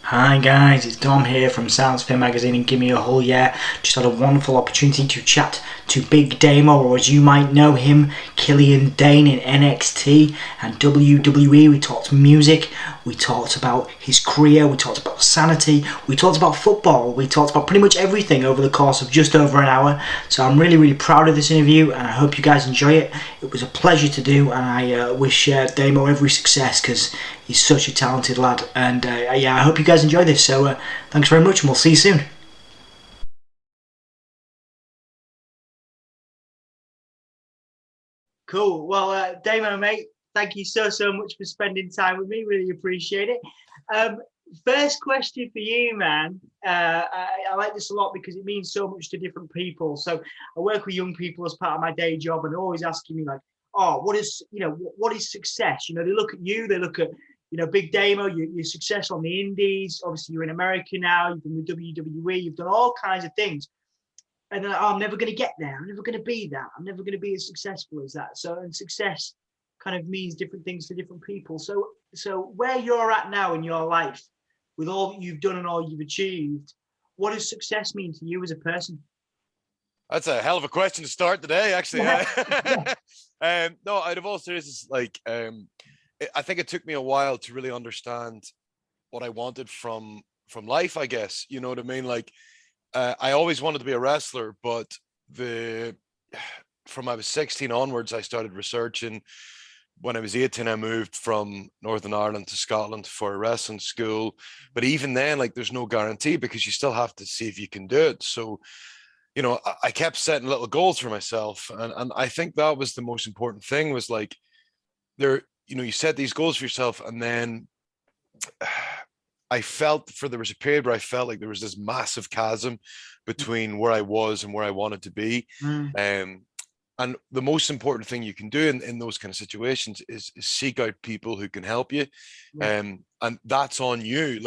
Hi guys, it's Dom here from Soundsphere magazine and Gimme a Whole Yeah. Just had a wonderful opportunity to chat to Big Damo, or as you might know him, Killian Dain in NXT and WWE. We talked music, we talked about his career, we talked about Sanity, we talked about football, we talked about pretty much everything over the course of just over an hour. So I'm really proud of this interview and I hope you guys enjoy it. It was a pleasure to do and I wish Damo every success because he's such a talented lad, and yeah, I hope you guys enjoy this. So thanks very much, and we'll see you soon. Cool. Well, Damo, mate, thank you so much for spending time with me. Really appreciate it. Um, First question for you, man. I like this a lot because it means so much to different people. So I work with young people as part of my day job, and they're always asking me like, "Oh, what is success?" You know, they look at you, they look at Big Damo. You're successful on the Indies. Obviously, you're in America now. You've been with WWE. You've done all kinds of things. And then, I'm never going to get there. I'm never going to be that. I'm never going to be as successful as that. So, and success kind of means different things to different people. So where you're at now in your life, with all that you've done and all you've achieved, what does success mean to you as a person? That's a hell of a question to start today, actually. Yeah. No, out of all seriousness, I think it took me a while to really understand what I wanted from life, I guess. You know what I mean? I always wanted to be a wrestler, but the from I was 16 onwards, I started researching. When I was 18, I moved from Northern Ireland to Scotland for a wrestling school. But even then, like, there's no guarantee because you still have to see if you can do it. So, I kept setting little goals for myself. And I think that was the most important thing was like, you set these goals for yourself. And then there was a period where I felt like there was this massive chasm between where I was and where I wanted to be. Mm, Um, and the most important thing you can do in those kind of situations is seek out people who can help you. yeah. And that's on you.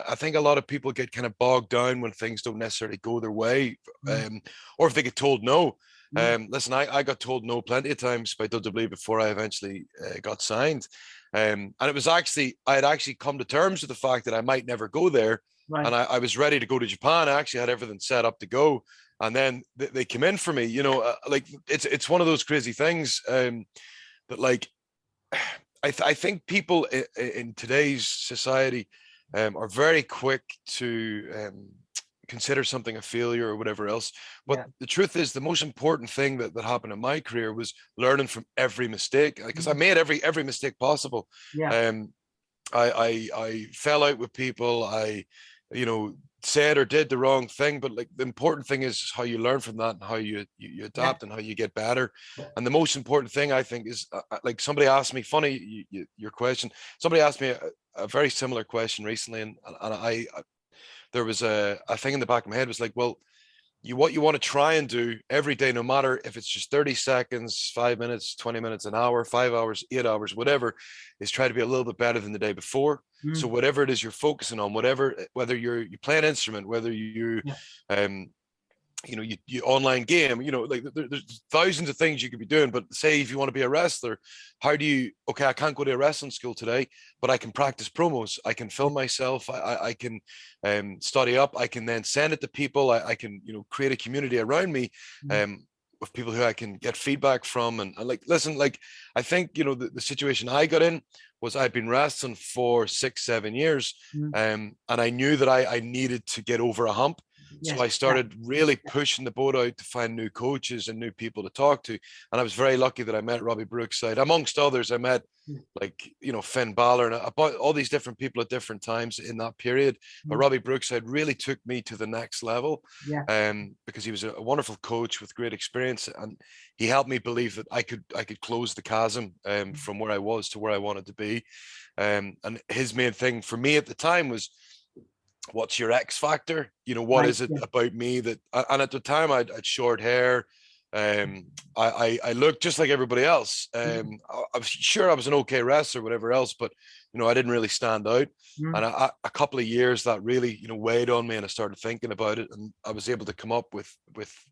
I think a lot of people get kind of bogged down when things don't necessarily go their way, Mm, or if they get told no. mm, Listen, I got told no plenty of times by WWE before I eventually got signed. And it was actually, I had actually come to terms with the fact that I might never go there. right. And I was ready to go to Japan. I actually had everything set up to go. And then they came in for me, it's one of those crazy things that like, I think people in today's society are very quick to consider something a failure or whatever else. But Yeah. the truth is, the most important thing that happened in my career was learning from every mistake, because I Mm, made every mistake possible. yeah. Um, I fell out with people. You know, said or did the wrong thing, but like the important thing is how you learn from that and how you Yeah. adapt and how you get better. And the most important thing I think is like somebody asked me, funny your question. Somebody asked me a very similar question recently, and there was a thing in the back of my head was like, well, what you want to try and do every day, no matter if it's just 30 seconds, 5 minutes, 20 minutes, an hour, 5 hours, 8 hours, whatever, is try to be a little bit better than the day before. So Mm, whatever it is you're focusing on, whether you play an instrument, whether yeah. um you online game, like there's thousands of things you could be doing. But say if you want to be a wrestler, how do you, okay, I can't go to a wrestling school today, but I can practice promos, I can film myself, I can study up, I can then send it to people, I can create a community around me, Mm, um with people who I can get feedback from. And like, listen, like, I think the situation I got in was I'd been wrestling for 6 7 years, mm, and I knew that I needed to get over a hump. So yes. I Yeah. started really pushing the boat out to find new coaches and new people to talk to. And I was very lucky that I met Robbie Brookside. Amongst others, I met Mm, like, Finn Balor and about all these different people at different times in that period. But mm, Robbie Brookside really took me to the next level, yeah. because he was a wonderful coach with great experience. And he helped me believe that I could close the chasm Mm, from where I was to where I wanted to be. And his main thing for me at the time was, what's your X factor? What right. is it Yeah. about me that, and at the time I'd short hair. I looked just like everybody else. Mm, I was sure I was an okay wrestler, whatever else, but I didn't really stand out. mm, And a couple of years that really, weighed on me, and I started thinking about it, and I was able to come up with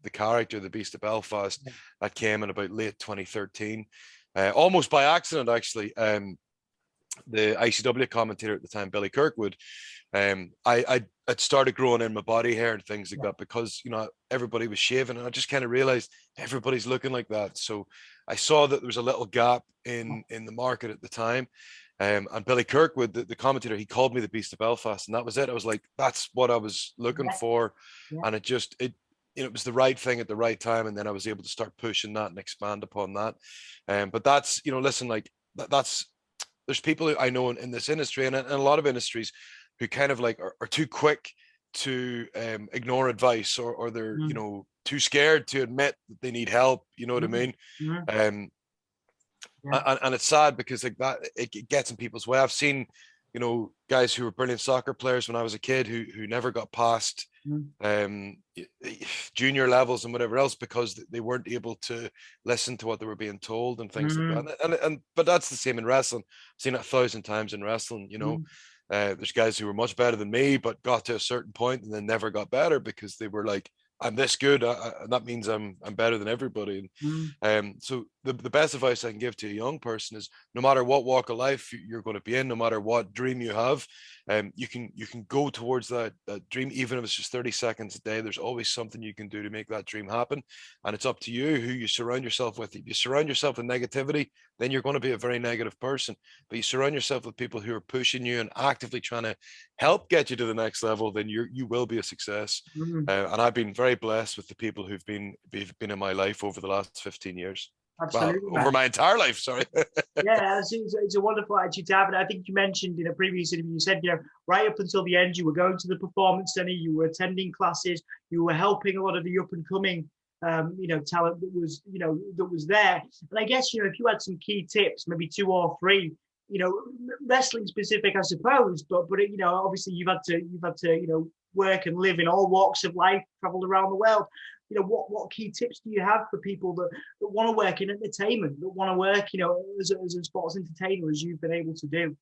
the character, the Beast of Belfast, yeah. that came in about late 2013, almost by accident, actually. the ICW commentator at the time, Billy Kirkwood, I'd started growing in my body hair and things like that because, you know, everybody was shaving, and I just kind of realized everybody's looking like that. So I saw that there was a little gap in the market at the time. And Billy Kirkwood, the commentator, he called me the Beast of Belfast, and that was it. I was like, that's what I was looking for. And it was the right thing at the right time. And then I was able to start pushing that and expand upon that. But that's, you know, listen, like there's people who I know in this industry and in a lot of industries who kind of like are too quick to ignore advice, or they're, you know, too scared to admit that they need help. You know what I mean? And it's sad because like that, it gets in people's way. I've seen, you know, guys who were brilliant soccer players when I was a kid who never got past junior levels and whatever else because they weren't able to listen to what they were being told and things like that. And but that's the same in wrestling. I've seen it 1,000 times in wrestling. You know, there's guys who were much better than me but got to a certain point and then never got better because they were like, I'm this good, and that means I'm better than everybody. And so the best advice I can give to a young person is, no matter what walk of life you're going to be in, no matter what dream you have, you can go towards that dream, even if it's just 30 seconds a day. There's always something you can do to make that dream happen, and it's up to you who you surround yourself with. If you surround yourself with negativity, then you're going to be a very negative person. But you surround yourself with people who are pushing you and actively trying to help get you to the next level, then you will be a success. And I've been very blessed with the people who've been in my life over the last 15 years. Absolutely, well, over my entire life, sorry. Yeah, it's a wonderful attitude to have. And I think you mentioned in a previous interview, you said, you know, right up until the end, you were going to the performance center, you were attending classes, you were helping a lot of the up and coming, you know, talent that was there. And I guess, you know, if you had some key tips, maybe 2 or 3, you know, wrestling specific, I suppose, but you know, obviously you've had to, you know, work and live in all walks of life, traveled around the world. You know, what key tips do you have for people that want to work in entertainment, that want to work, you know, as a sports entertainer, as you've been able to do?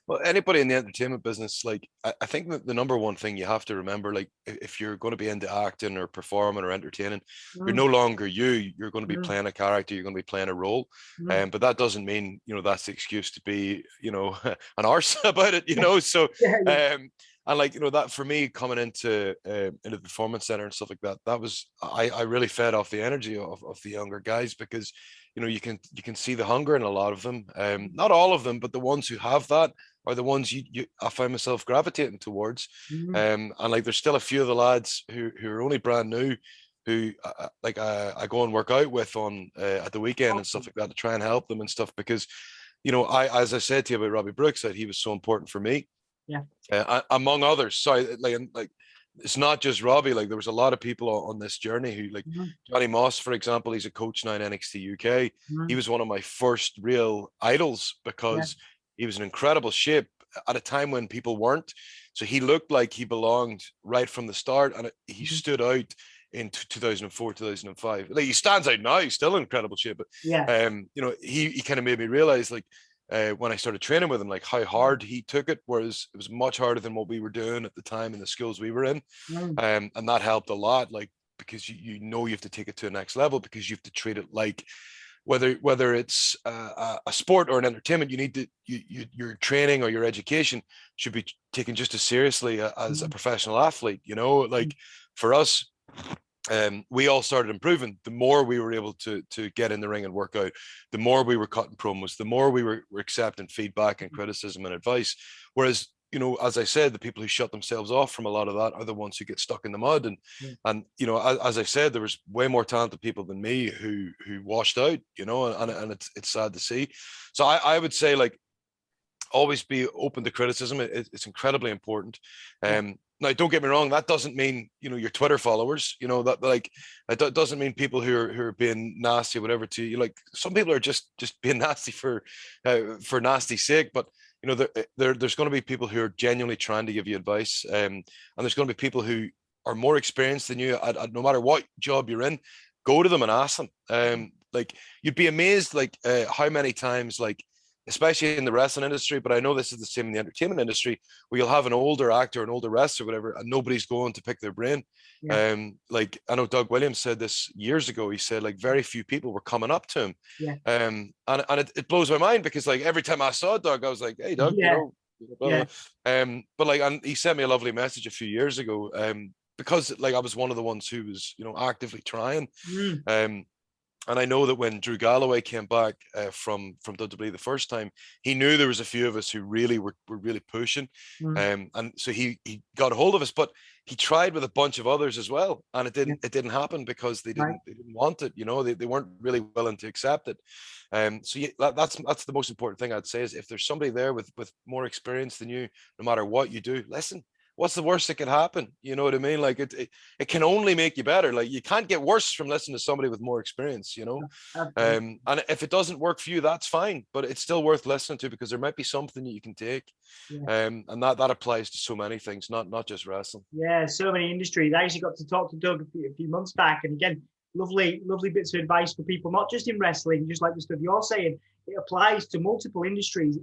Well, anybody in the entertainment business, like I think that the number one thing you have to remember, like if you're going to be into acting or performing or entertaining, you're no longer you. You're going to be playing a character. You're going to be playing a role, but that doesn't mean, you know, that's the excuse to be, you know, an arse about it. You know, so and like, you know, that for me coming into the performance center and stuff like that, that was I really fed off the energy of the younger guys, because you know, you can see the hunger in a lot of them. Not all of them, but the ones who have that are the ones I find myself gravitating towards. And like, there's still a few of the lads who are only brand new, who I go and work out with on at the weekend and stuff like that, to try and help them and stuff, because, you know, as I said to you about Robbie Brooks, that he was so important for me. Among others. So like it's not just Robbie. Like, there was a lot of people on this journey who, like Johnny Moss, for example, he's a coach now in NXT UK. He was one of my first real idols, because he was in incredible shape at a time when people weren't. So he looked like he belonged right from the start, and he stood out in 2004, 2005. Like, he stands out now. He's still in incredible shape, but you know, he kind of made me realize, like, when I started training with him, like, how hard he took it, whereas it was much harder than what we were doing at the time in the schools we were in. And that helped a lot, like, because you know, you have to take it to the next level, because you have to treat it like, whether it's a sport or an entertainment, you need to your training or your education should be taken just as seriously as a professional athlete. You know, like, for us, we all started improving. The more we were able to get in the ring and work out, the more we were cutting promos, the more we were accepting feedback and criticism and advice. Whereas, you know, as I said, the people who shut themselves off from a lot of that are the ones who get stuck in the mud. And you know, as I said, there was way more talented people than me who washed out, you know, and it's sad to see. So I would say, like, always be open to criticism. It's incredibly important. Now, don't get me wrong, that doesn't mean, you know, your Twitter followers, you know, that, like, it doesn't mean people who are being nasty or whatever to you. Like, some people are just being nasty for nasty sake, but you know, there's going to be people who are genuinely trying to give you advice, and there's going to be people who are more experienced than you at no matter what job you're in. Go to them and ask them. Like, you'd be amazed, like, how many times, like, especially in the wrestling industry, but I know this is the same in the entertainment industry, where you'll have an older actor, an older wrestler, whatever, and nobody's going to pick their brain. Yeah. Like I know Doug Williams said this years ago. He said like very few people were coming up to him. Yeah. And it blows my mind because like every time I saw Doug, I was like, hey Doug, Yeah. blah, blah. But like, and he sent me a lovely message a few years ago. Because like I was one of the ones who was, actively trying. And I know that when Drew Galloway came back from WWE the first time, he knew there was a few of us who really were really pushing, and so he got a hold of us. But he tried with a bunch of others as well, and it didn't happen because they didn't want it. They weren't really willing to accept it. So yeah, that's the most important thing I'd say is if there's somebody there with more experience than you, no matter what you do, listen. What's the worst that could happen? You know what I mean? Like it can only make you better. Like you can't get worse from listening to somebody with more experience, And if it doesn't work for you, that's fine, but it's still worth listening to because there might be something that you can take. And that applies to so many things, not just wrestling. Yeah, so many industries. I actually got to talk to Doug a few months back, and again, lovely bits of advice for people, not just in wrestling, just like the stuff you're saying. It applies to multiple industries.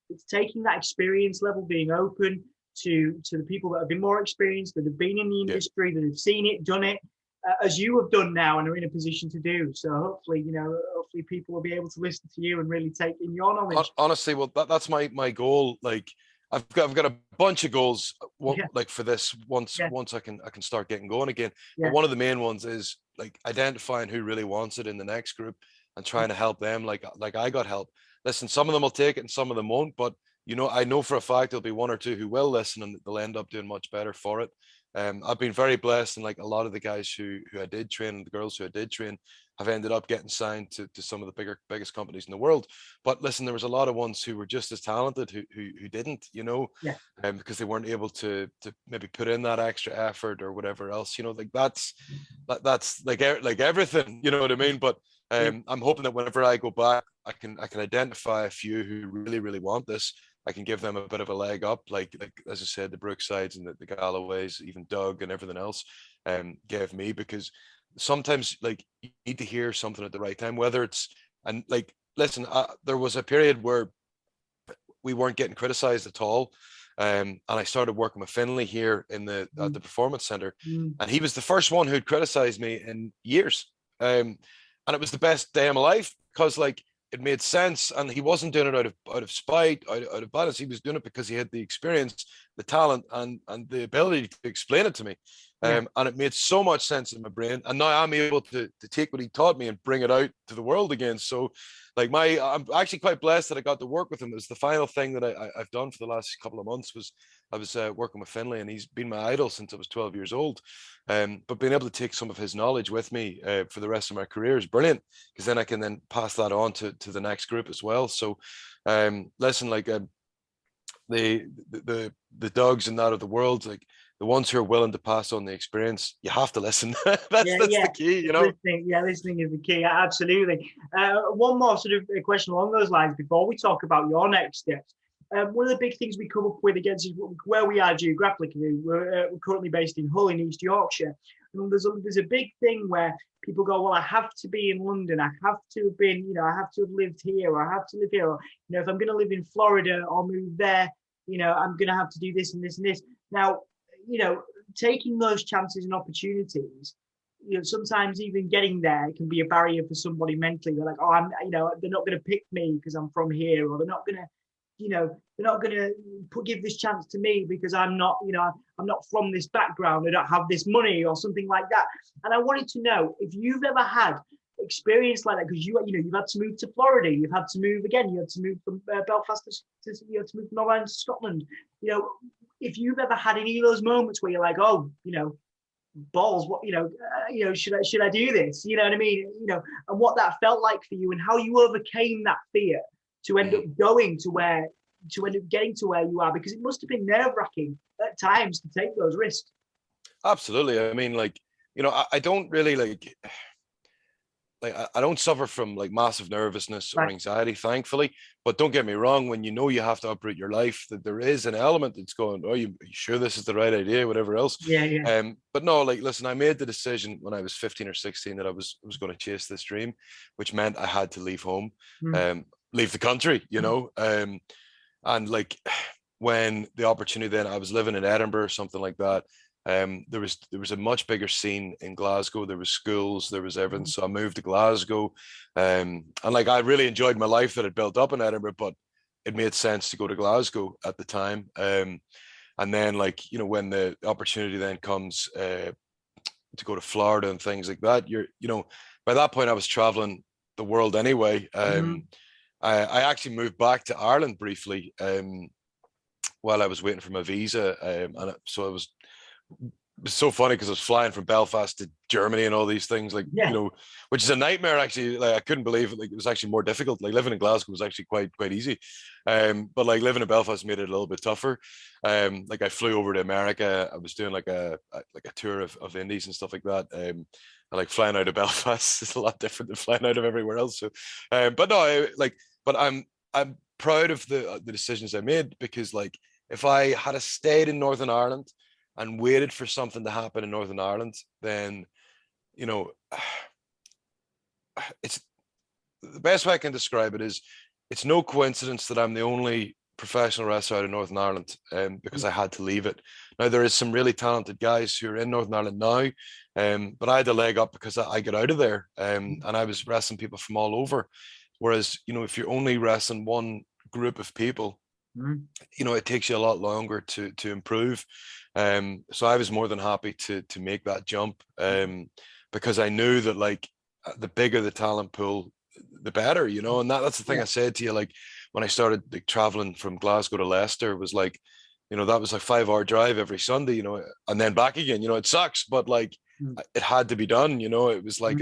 It's taking that experience level, being open to the people that have been more experienced, that have been in the industry, that have seen it, done it, as you have done now and are in a position to do. So hopefully people will be able to listen to you and really take in your knowledge. Honestly, well, that's my goal. Like I've got a bunch of goals like for this once I can start getting going again. But one of the main ones is like identifying who really wants it in the next group and trying to help them like I got help. Listen, some of them will take it and some of them won't, but I know for a fact there'll be one or two who will listen and they'll end up doing much better for it. I've been very blessed, and like a lot of the guys who I did train and the girls who I did train have ended up getting signed to some of the biggest companies in the world. But listen, there was a lot of ones who were just as talented who didn't, because they weren't able to maybe put in that extra effort or whatever else. Like that's like everything, you know what I mean? But I'm hoping that whenever I go back, I can identify a few who really, really want this. I can give them a bit of a leg up, like as I said, the Brooksides and the Galloways, even Doug and everything else, gave me, because sometimes like you need to hear something at the right time, whether it's, and like, listen, there was a period where we weren't getting criticized at all. And I started working with Finlay here at the Performance Center, and he was the first one who'd criticized me in years. And it was the best day of my life because like, it made sense, and he wasn't doing it out of spite, out of balance. He was doing it because he had the experience, the talent, and the ability to explain it to me. And it made so much sense in my brain. And now I'm able to take what he taught me and bring it out to the world again. So like I'm actually quite blessed that I got to work with him. It was the final thing that I've done for the last couple of months. I was working with Finlay, and he's been my idol since I was 12 years old. But being able to take some of his knowledge with me for the rest of my career is brilliant, because then I can then pass that on to the next group as well. So listen, like the Dougs and that of the world, like the ones who are willing to pass on the experience, you have to listen. that's the key, Listening is the key. Absolutely. One more sort of question along those lines before we talk about your next steps. One of the big things we come up with against is where we are geographically. We're currently based in Hull in East Yorkshire. And there's a big thing where people go, well, I have to be in London. I have to have been, I have to have lived here, or I have to live here. Or, if I'm going to live in Florida or move there, I'm going to have to do this and this and this. Now, taking those chances and opportunities, sometimes even getting there can be a barrier for somebody mentally. They're like, oh, they're not going to pick me because I'm from here, or they're not going to, give this chance to me because I'm not from this background. I don't have this money or something like that. And I wanted to know if you've ever had experience like that, because you've had to move to Florida, you've had to move again, you had to move from Belfast you had to move from Northern Ireland to Scotland. If you've ever had any of those moments where you're like, oh, balls, what, should I do this? You know what I mean? And what that felt like for you and how you overcame that fear to end up getting to where you are, because it must have been nerve-wracking at times to take those risks. Absolutely. I mean, I don't really I don't suffer from like massive nervousness or anxiety, thankfully. But don't get me wrong, when you have to uproot your life, that there is an element that's going, oh, you sure this is the right idea, whatever else. But no, listen, I made the decision when I was 15 or 16 that I was going to chase this dream, which meant I had to leave home. leave the country, you know. And like when the opportunity, then I was living in Edinburgh or something like that. There was a much bigger scene in Glasgow. There was schools, there was everything. So I moved to Glasgow, and like I really enjoyed my life that had built up in Edinburgh, but it made sense to go to Glasgow at the time. And then, like, you know, when the opportunity then comes to go to Florida and things like that, you know, by that point I was traveling the world anyway. I actually moved back to Ireland briefly while I was waiting for my visa, and so it was so funny because I was flying from Belfast to Germany and all these things, like, you know, which is a nightmare actually. Like I couldn't believe it. Like it was actually more difficult. Like living in Glasgow was actually quite easy, but like living in Belfast made it a little bit tougher. Like I flew over to America. I was doing like a tour of indies and stuff like that. And like flying out of Belfast is a lot different than flying out of everywhere else. So, but no, but I'm proud of the decisions I made, because like if I had stayed in Northern Ireland and waited for something to happen in Northern Ireland, then, you know, it's the best way I can describe it is it's no coincidence that I'm the only professional wrestler out of Northern Ireland, because I had to leave it. Now there is some really talented guys who are in Northern Ireland now, but I had a leg up because I got out of there, and I was wrestling people from all over. Whereas, you know, if you're only wrestling one group of people, you know, it takes you a lot longer to improve. So I was more than happy to make that jump, because I knew that like the bigger the talent pool, the better, you know. And that's the thing I said to you, like when I started like traveling from Glasgow to Leicester, was like, you know, that was like 5-hour drive every Sunday, you know, and then back again. You know, it sucks, but like it had to be done. You know, it was like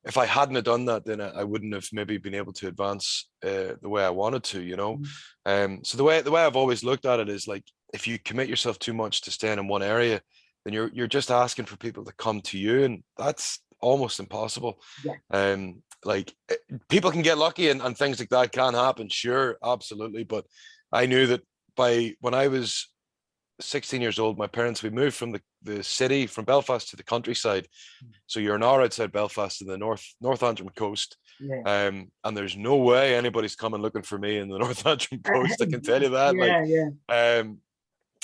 if I hadn't have done that, then I wouldn't have maybe been able to advance the way I wanted to, you know. So the way I've always looked at it is like, if you commit yourself too much to staying in one area, then you're just asking for people to come to you, and that's almost impossible. Like people can get lucky and things like that can happen, sure, absolutely. But I knew that when I was 16 years old, my parents, we moved from the city, from Belfast to the countryside. So you're an hour outside Belfast in the North Antrim coast. And there's no way anybody's coming looking for me in the North Antrim coast. I can tell you that.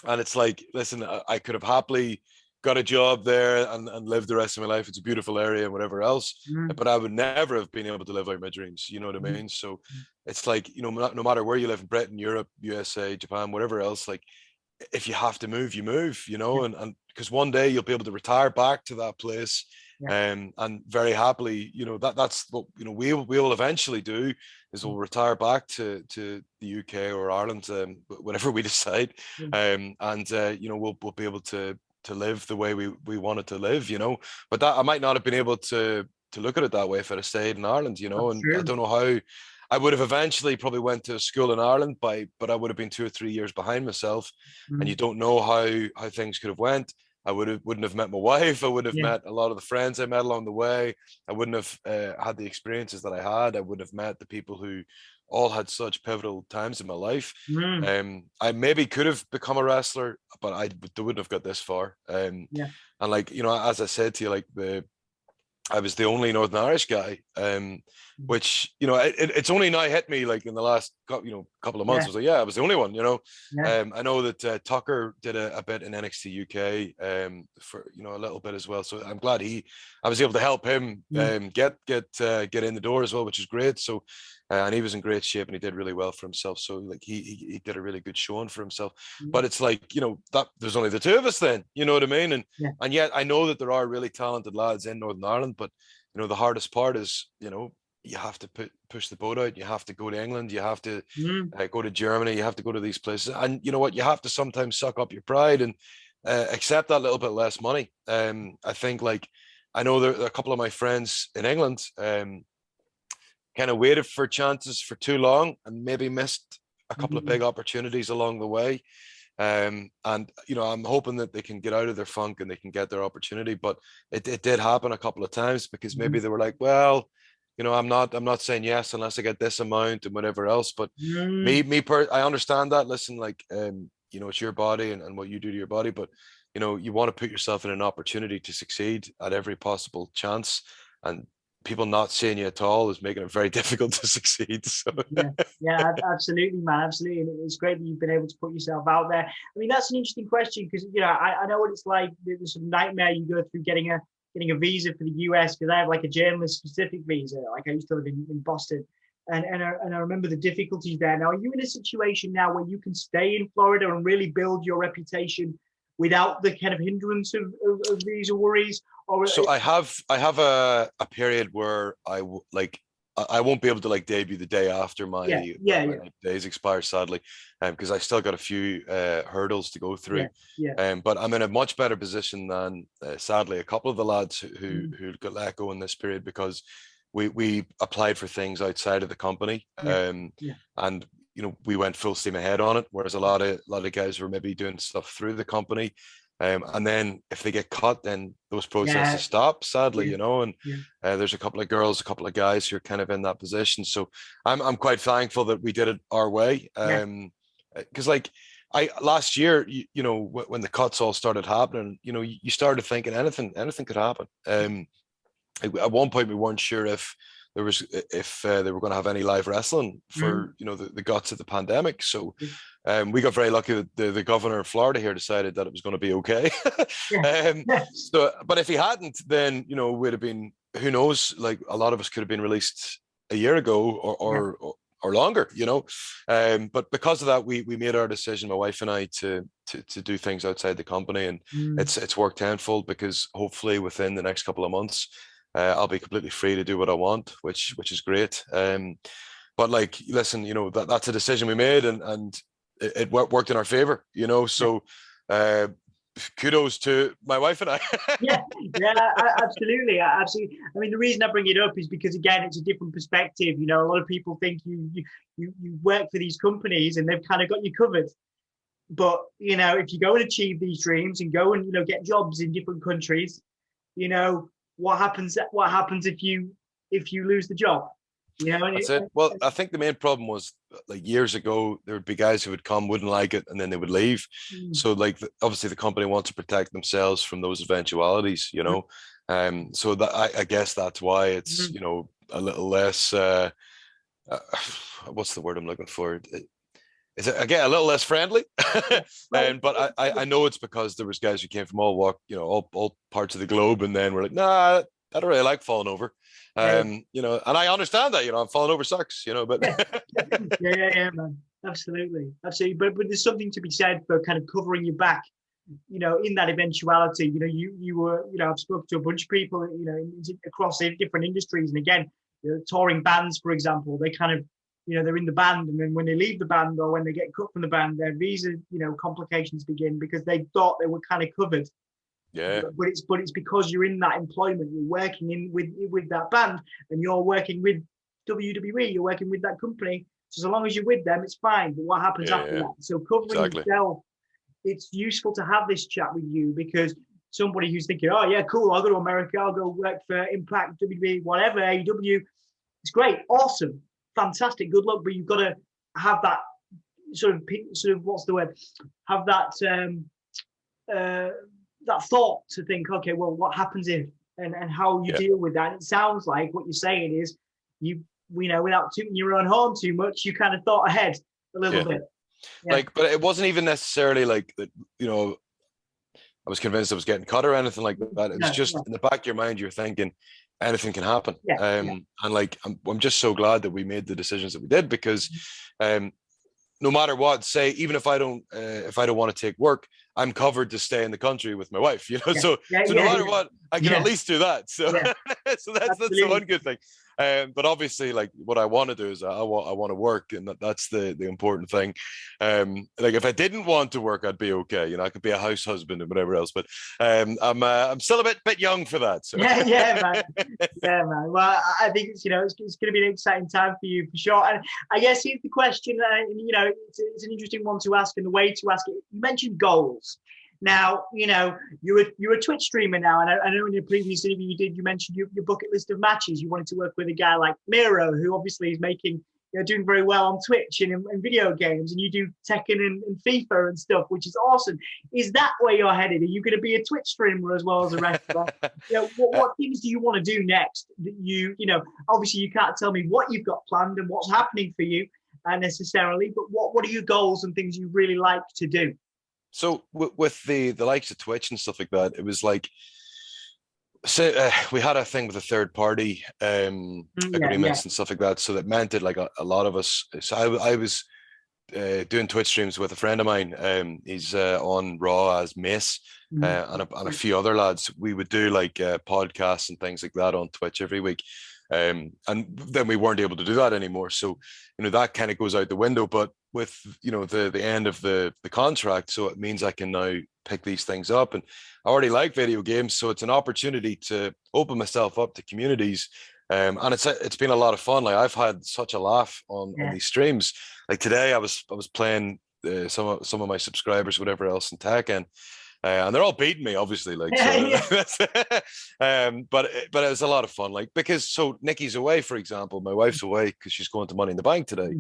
And it's like, listen, I could have happily got a job there and lived the rest of my life. It's a beautiful area and whatever else, but I would never have been able to live out my dreams. You know what I mean? So it's like, you know, no matter where you live in Britain, Europe, USA, Japan, whatever else, like if you have to move, you move, you know, and because one day you'll be able to retire back to that place. And very happily, you know, that's what, you know, we will eventually do, is we'll retire back to the UK or Ireland, whatever we decide. And you know, we'll be able to live the way we wanted to live, you know. But that I might not have been able to look at it that way if I'd have stayed in Ireland, you know. And I don't know how I would have eventually probably went to school in Ireland but I would have been 2 or 3 years behind myself. And you don't know how things could have went. I wouldn't have met my wife. I would have met a lot of the friends I met along the way. I wouldn't have had the experiences that I had. I wouldn't have met the people who all had such pivotal times in my life. I maybe could have become a wrestler, but I wouldn't have got this far. And like, you know, as I said to you, like I was the only Northern Irish guy, which, you know, it's only now hit me like in the last couple of months. I was like, I was the only one, you know. I know that Tucker did a bit in NXT UK for, you know, a little bit as well. So I'm glad I was able to help him get in the door as well, which is great. So and he was in great shape and he did really well for himself. So like he did a really good showing for himself. But it's like, you know, that there's only the two of us then, you know what I mean? And yet I know that there are really talented lads in Northern Ireland, but you know, the hardest part is, you know, you have to push the boat out. You have to go to England. You have to go to Germany. You have to go to these places. And you know what? You have to sometimes suck up your pride and accept that little bit less money. I think, like, I know there are a couple of my friends in England kind of waited for chances for too long and maybe missed a couple of big opportunities along the way. And you know, I'm hoping that they can get out of their funk and they can get their opportunity. But it did happen a couple of times because maybe they were like, well, you know, I'm not saying yes unless I get this amount and whatever else. But I understand that. Listen, like, you know, it's your body and what you do to your body, but you know, you want to put yourself in an opportunity to succeed at every possible chance. And people not seeing you at all is making it very difficult to succeed. So yeah, absolutely, man, absolutely. And it's great that you've been able to put yourself out there. I mean, that's an interesting question because I know what it's like. There's some nightmare you go through getting a visa for the US because I have like a journalist specific visa. Like I used to live in Boston. And I remember the difficulties there. Now, are you in a situation now where you can stay in Florida and really build your reputation without the kind of hindrance of visa worries? Or so I have a period where I won't be able to like debut the day after my days expire, sadly, because I still got a few hurdles to go through. But I'm in a much better position than sadly a couple of the lads who got let go in this period because we applied for things outside of the company, and we went full steam ahead on it. Whereas a lot of guys were maybe doing stuff through the company, and then if they get cut, then those processes stop. Sadly, and there's a couple of girls, a couple of guys who are kind of in that position. So I'm quite thankful that we did it our way, because last year, when the cuts all started happening, you started thinking anything could happen. At one point, we weren't sure if they were going to have any live wrestling for the guts of the pandemic. So we got very lucky that the governor of Florida here decided that it was going to be okay. But if he hadn't, then we'd have been, who knows? Like a lot of us could have been released a year ago or longer. But because of that, we made our decision, my wife and I, to do things outside the company, and it's worked tenfold because hopefully within the next couple of months. I'll be completely free to do what I want, which is great. But listen, that's a decision we made, and it worked in our favor. So kudos to my wife and I. Absolutely. I mean, the reason I bring it up is because again, it's a different perspective. A lot of people think you work for these companies and they've kind of got you covered. But if you go and achieve these dreams and go and get jobs in different countries, what happens if you lose the job? That's it. Well, I think the main problem was like years ago, there would be guys who would come, wouldn't like it, and then they would leave. So obviously the company wants to protect themselves from those eventualities, so that I guess that's why it's a little less what's the word I'm looking for? Is it again a little less friendly? But I know it's because there was guys who came from all parts of the globe, and then we're like, nah, I don't really like falling over. And I understand that, falling over sucks, but man, absolutely. But there's something to be said for kind of covering your back, in that eventuality. You were, I've spoken to a bunch of people, across different industries, and again, touring bands, for example, they kind of, they're in the band, and then when they leave the band or when they get cut from the band, their visa, complications begin because they thought they were kind of covered. But it's because you're in that employment, you're working with that band, and you're working with WWE, you're working with that company. So as long as you're with them, it's fine. But what happens after that? So covering yourself, it's useful to have this chat with you because somebody who's thinking, oh yeah, cool, I'll go to America, I'll go work for Impact, WWE, whatever, AEW. It's great, awesome, fantastic, good luck. But you've got to have that sort of what's the word? Have that that thought to think, okay, well, what happens if, and how you deal with that. And it sounds like what you're saying is without tooting your own horn too much, you kind of thought ahead a little bit. But it wasn't even necessarily like that, I was convinced I was getting cut or anything like that. It was just in the back of your mind, you're thinking anything can happen. And I'm just so glad that we made the decisions that we did because no matter what, say, even if I don't want to take work, I'm covered to stay in the country with my wife, so no matter what, I can at least do that. So, so that's the one good thing. But obviously, like what I want to do is I want to work, and that's the important thing. Like if I didn't want to work, I'd be okay. I could be a house husband and whatever else. But I'm still a bit young for that. So. Man. Yeah, man. Well, I think it's going to be an exciting time for you for sure. And I guess here's the question. It's an interesting one to ask, and the way to ask it. You mentioned goals. Now, you're a Twitch streamer now, and I know in your previous interview you mentioned your bucket list of matches. You wanted to work with a guy like Miro, who obviously is making you're doing very well on Twitch and in video games, and you do Tekken and FIFA and stuff, which is awesome. Is that where you're headed? Are you going to be a Twitch streamer as well as a wrestler? What things do you want to do next? That obviously you can't tell me what you've got planned and what's happening for you necessarily, but what are your goals and things you really like to do? So with the likes of Twitch and stuff like that, it was like, so we had a thing with a third party agreements and stuff like that. So that meant that like a lot of us. So I was doing Twitch streams with a friend of mine. He's on Raw as Mace, and a few other lads. We would do like podcasts and things like that on Twitch every week. And then we weren't able to do that anymore. So, that kind of goes out the window. But with, the end of the contract, so it means I can now pick these things up. And I already like video games, so it's an opportunity to open myself up to communities. And it's been a lot of fun. Like I've had such a laugh on these streams. Like today I was playing some of my subscribers, whatever else in Tekken. And they're all beating me, obviously. Like, so, but it was a lot of fun. Like because Nikki's away, for example, my wife's away because she's going to Money in the Bank today.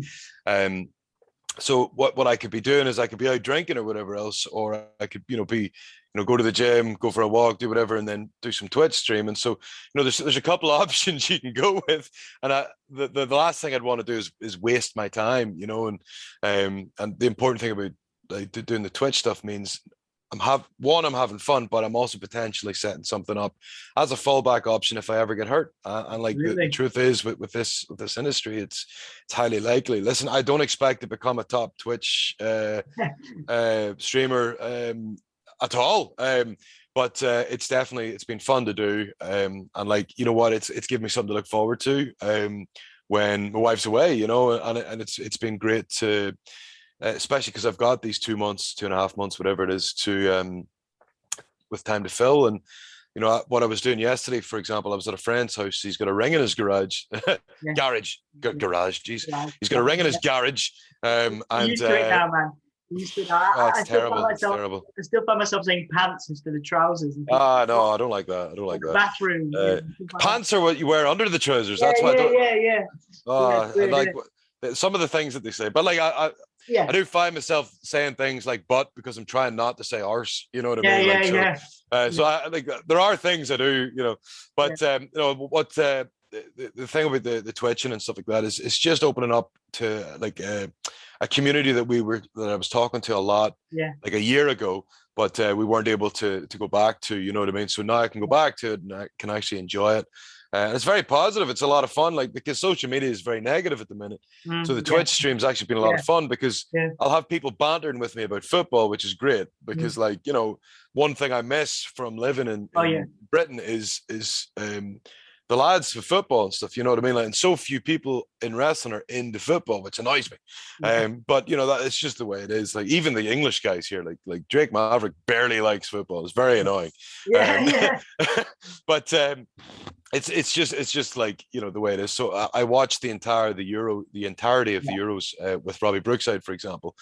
So what I could be doing is I could be out drinking or whatever else, or I could go to the gym, go for a walk, do whatever, and then do some Twitch streaming. So there's a couple of options you can go with, and the last thing I'd want to do is waste my time, and the important thing about like doing the Twitch stuff means I'm having fun, but I'm also potentially setting something up as a fallback option if I ever get hurt. And like the truth is with this industry, it's highly likely. Listen, I don't expect to become a top Twitch streamer at all. But it's been fun to do. And like, it's given me something to look forward to when my wife's away, and it's been great to, especially because I've got these 2 months, 2.5 months, whatever it is, to with time to fill. And what I was doing yesterday, for example, I was at a friend's house. He's got a ring in his garage, garage. Jeez, he's got a ring in his garage. And used to it now, man. It's terrible. It's terrible. I still find myself saying pants instead of trousers. No, I don't like that. I don't like that. Bathroom. Pants are what you wear under the trousers. That's why. I like some of the things that they say, but like I do find myself saying things like "but" because I'm trying not to say "arse." You know what I mean? So I think there are things I do, but what the thing about the twitching and stuff like that is it's just opening up to like a community that I was talking to a lot like a year ago, but we weren't able to go back to. You know what I mean? So now I can go back to it and I can actually enjoy it. And it's very positive. It's a lot of fun, like because social media is very negative at the minute. So the Twitch stream's actually been a lot of fun because I'll have people bantering with me about football, which is great because like, one thing I miss from living in Britain is the lads for football and stuff, you know what I mean? Like, and so few people in wrestling are into football, which annoys me. But that it's just the way it is. Like even the English guys here, like Drake Maverick barely likes football. It's very annoying. But it's just like the way it is. So I watched the entirety of the Euros with Robbie Brookside, for example,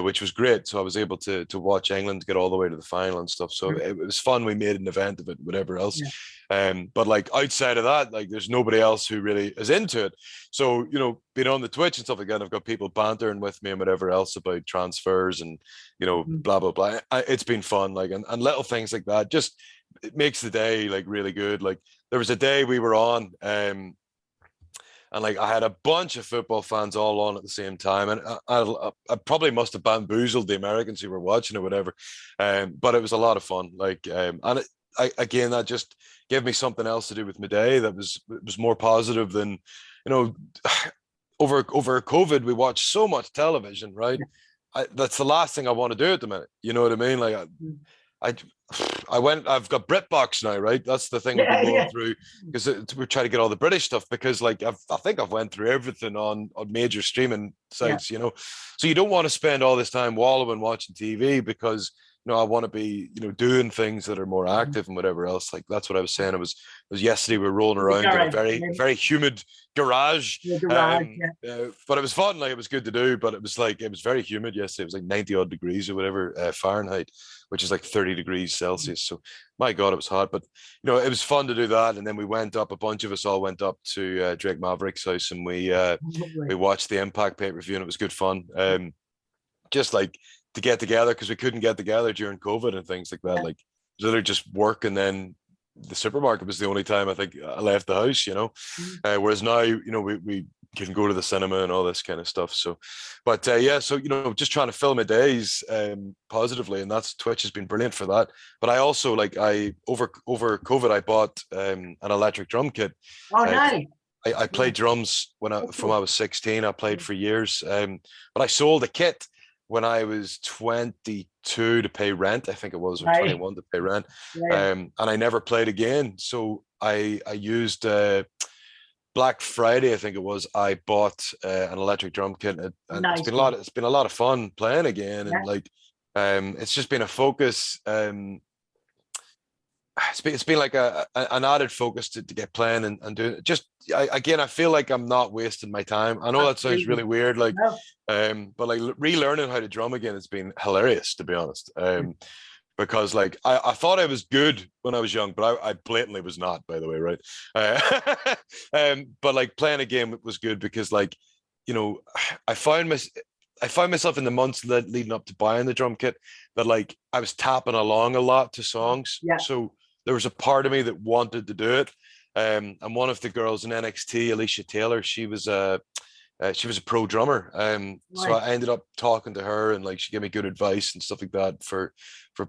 which was great. So I was able to watch England get all the way to the final and stuff. So it was fun. We made an event of it, whatever else. But like outside of that, like there's nobody else who really is into it. So being on the Twitch and stuff like that, I've got people bantering with me and whatever else about transfers and blah blah blah. It's been fun, like and little things like that. Just it makes the day like really good. Like there was a day we were on and like I had a bunch of football fans all on at the same time, and I probably must have bamboozled the Americans who were watching or whatever, but it was a lot of fun. Like and again that just gave me something else to do with my day that was more positive than over COVID we watched so much television, right? That's the last thing I want to do at the minute, you know what I mean? Like I've got BritBox now, right? That's the thing we've been going through because we're trying to get all the British stuff because like I think I've went through everything on major streaming sites, so you don't want to spend all this time wallowing watching TV because I want to be, doing things that are more active and whatever else. Like that's what I was saying. It was yesterday we were rolling around in a very humid garage. But it was fun. Like it was good to do, but it was very humid yesterday. It was like 90 odd degrees or whatever Fahrenheit, which is like 30 degrees Celsius. So my God, it was hot. But it was fun to do that. And then a bunch of us all went up to Drake Maverick's house, and we watched the Impact pay-per-view, and it was good fun. Just like to get together, because we couldn't get together during COVID and things like that. Like literally just work, and then the supermarket was the only time I think I left the house, whereas now, we can go to the cinema and all this kind of stuff. So, but so, just trying to fill my days positively, and that's Twitch has been brilliant for that. But I also over COVID, I bought an electric drum kit. Oh, nice. I played drums from I was 16. I played for years, but I sold a kit when I was 22 to pay rent, I think it was, or 21 to pay rent. And I never played again. So I used Black Friday, I think it was. I bought an electric drum kit, and nice. It's been a lot of fun playing again, and it's just been a focus. It's been like an added focus to get playing and doing it. I feel like I'm not wasting my time. I know that sounds really weird, but like relearning how to drum again has been hilarious, to be honest. Because I thought I was good when I was young, but I blatantly was not, by the way, right? But like playing a game was good because I found myself in the months leading up to buying the drum kit that I was tapping along a lot to songs. So there was a part of me that wanted to do it. And one of the girls in NXT, Alicia Taylor, she was a pro drummer. So I ended up talking to her, and she gave me good advice and stuff like that for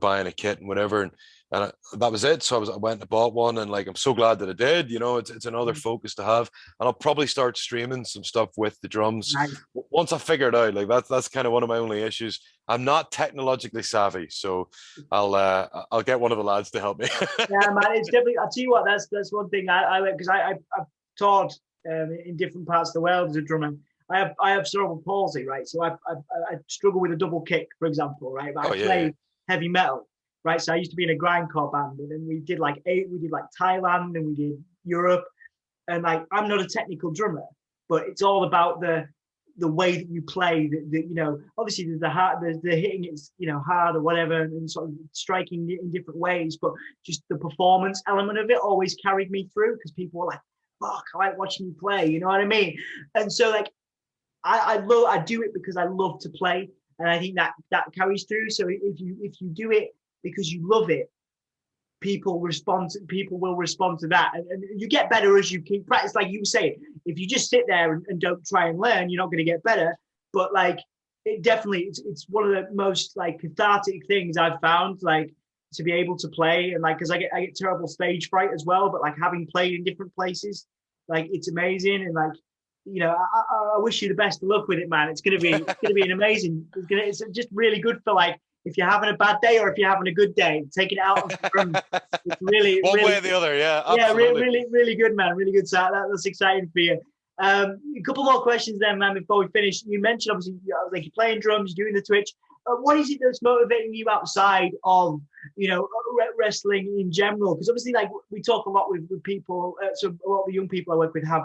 buying a kit and whatever. And that was it. So I went and bought one, and I'm so glad that I did. It's another focus to have, and I'll probably start streaming some stuff with the drums once I figure it out. That's kind of one of my only issues. I'm not technologically savvy, so I'll get one of the lads to help me. Yeah, man, it's definitely. I'll tell you what, that's one thing I like, because I've taught in different parts of the world as a drummer. I have cerebral palsy, right? So I struggle with a double kick, for example, right? But I play heavy metal, right? So I used to be in a grindcore band, and then we did Thailand, and we did Europe, and I'm not a technical drummer, but it's all about the way that you play. Obviously there's the hitting it's hard or whatever, and sort of striking in different ways, but just the performance element of it always carried me through, because people were like, fuck, I like watching you play, you know what I mean? And so I do it because I love to play, and I think that carries through. So if you do it because you love it, people will respond to that, and you get better as you keep practice. Like you were saying, if you just sit there and don't try and learn, you're not going to get better. But it definitely, it's one of the most cathartic things I've found, to be able to play, and because I get terrible stage fright as well, but having played in different places, it's amazing. And I wish you the best of luck with it, man. It's gonna be an amazing. It's just really good for if you're having a bad day or if you're having a good day, taking it out of the room. It's really one really, way or the other, yeah. Absolutely. Yeah, really good, man. Really good. So that's exciting for you. A couple more questions then, man, before we finish. You mentioned obviously you're playing drums, you're doing the Twitch. What is it that's motivating you outside of wrestling in general? Because obviously we talk a lot with people, so a lot of the young people I work with have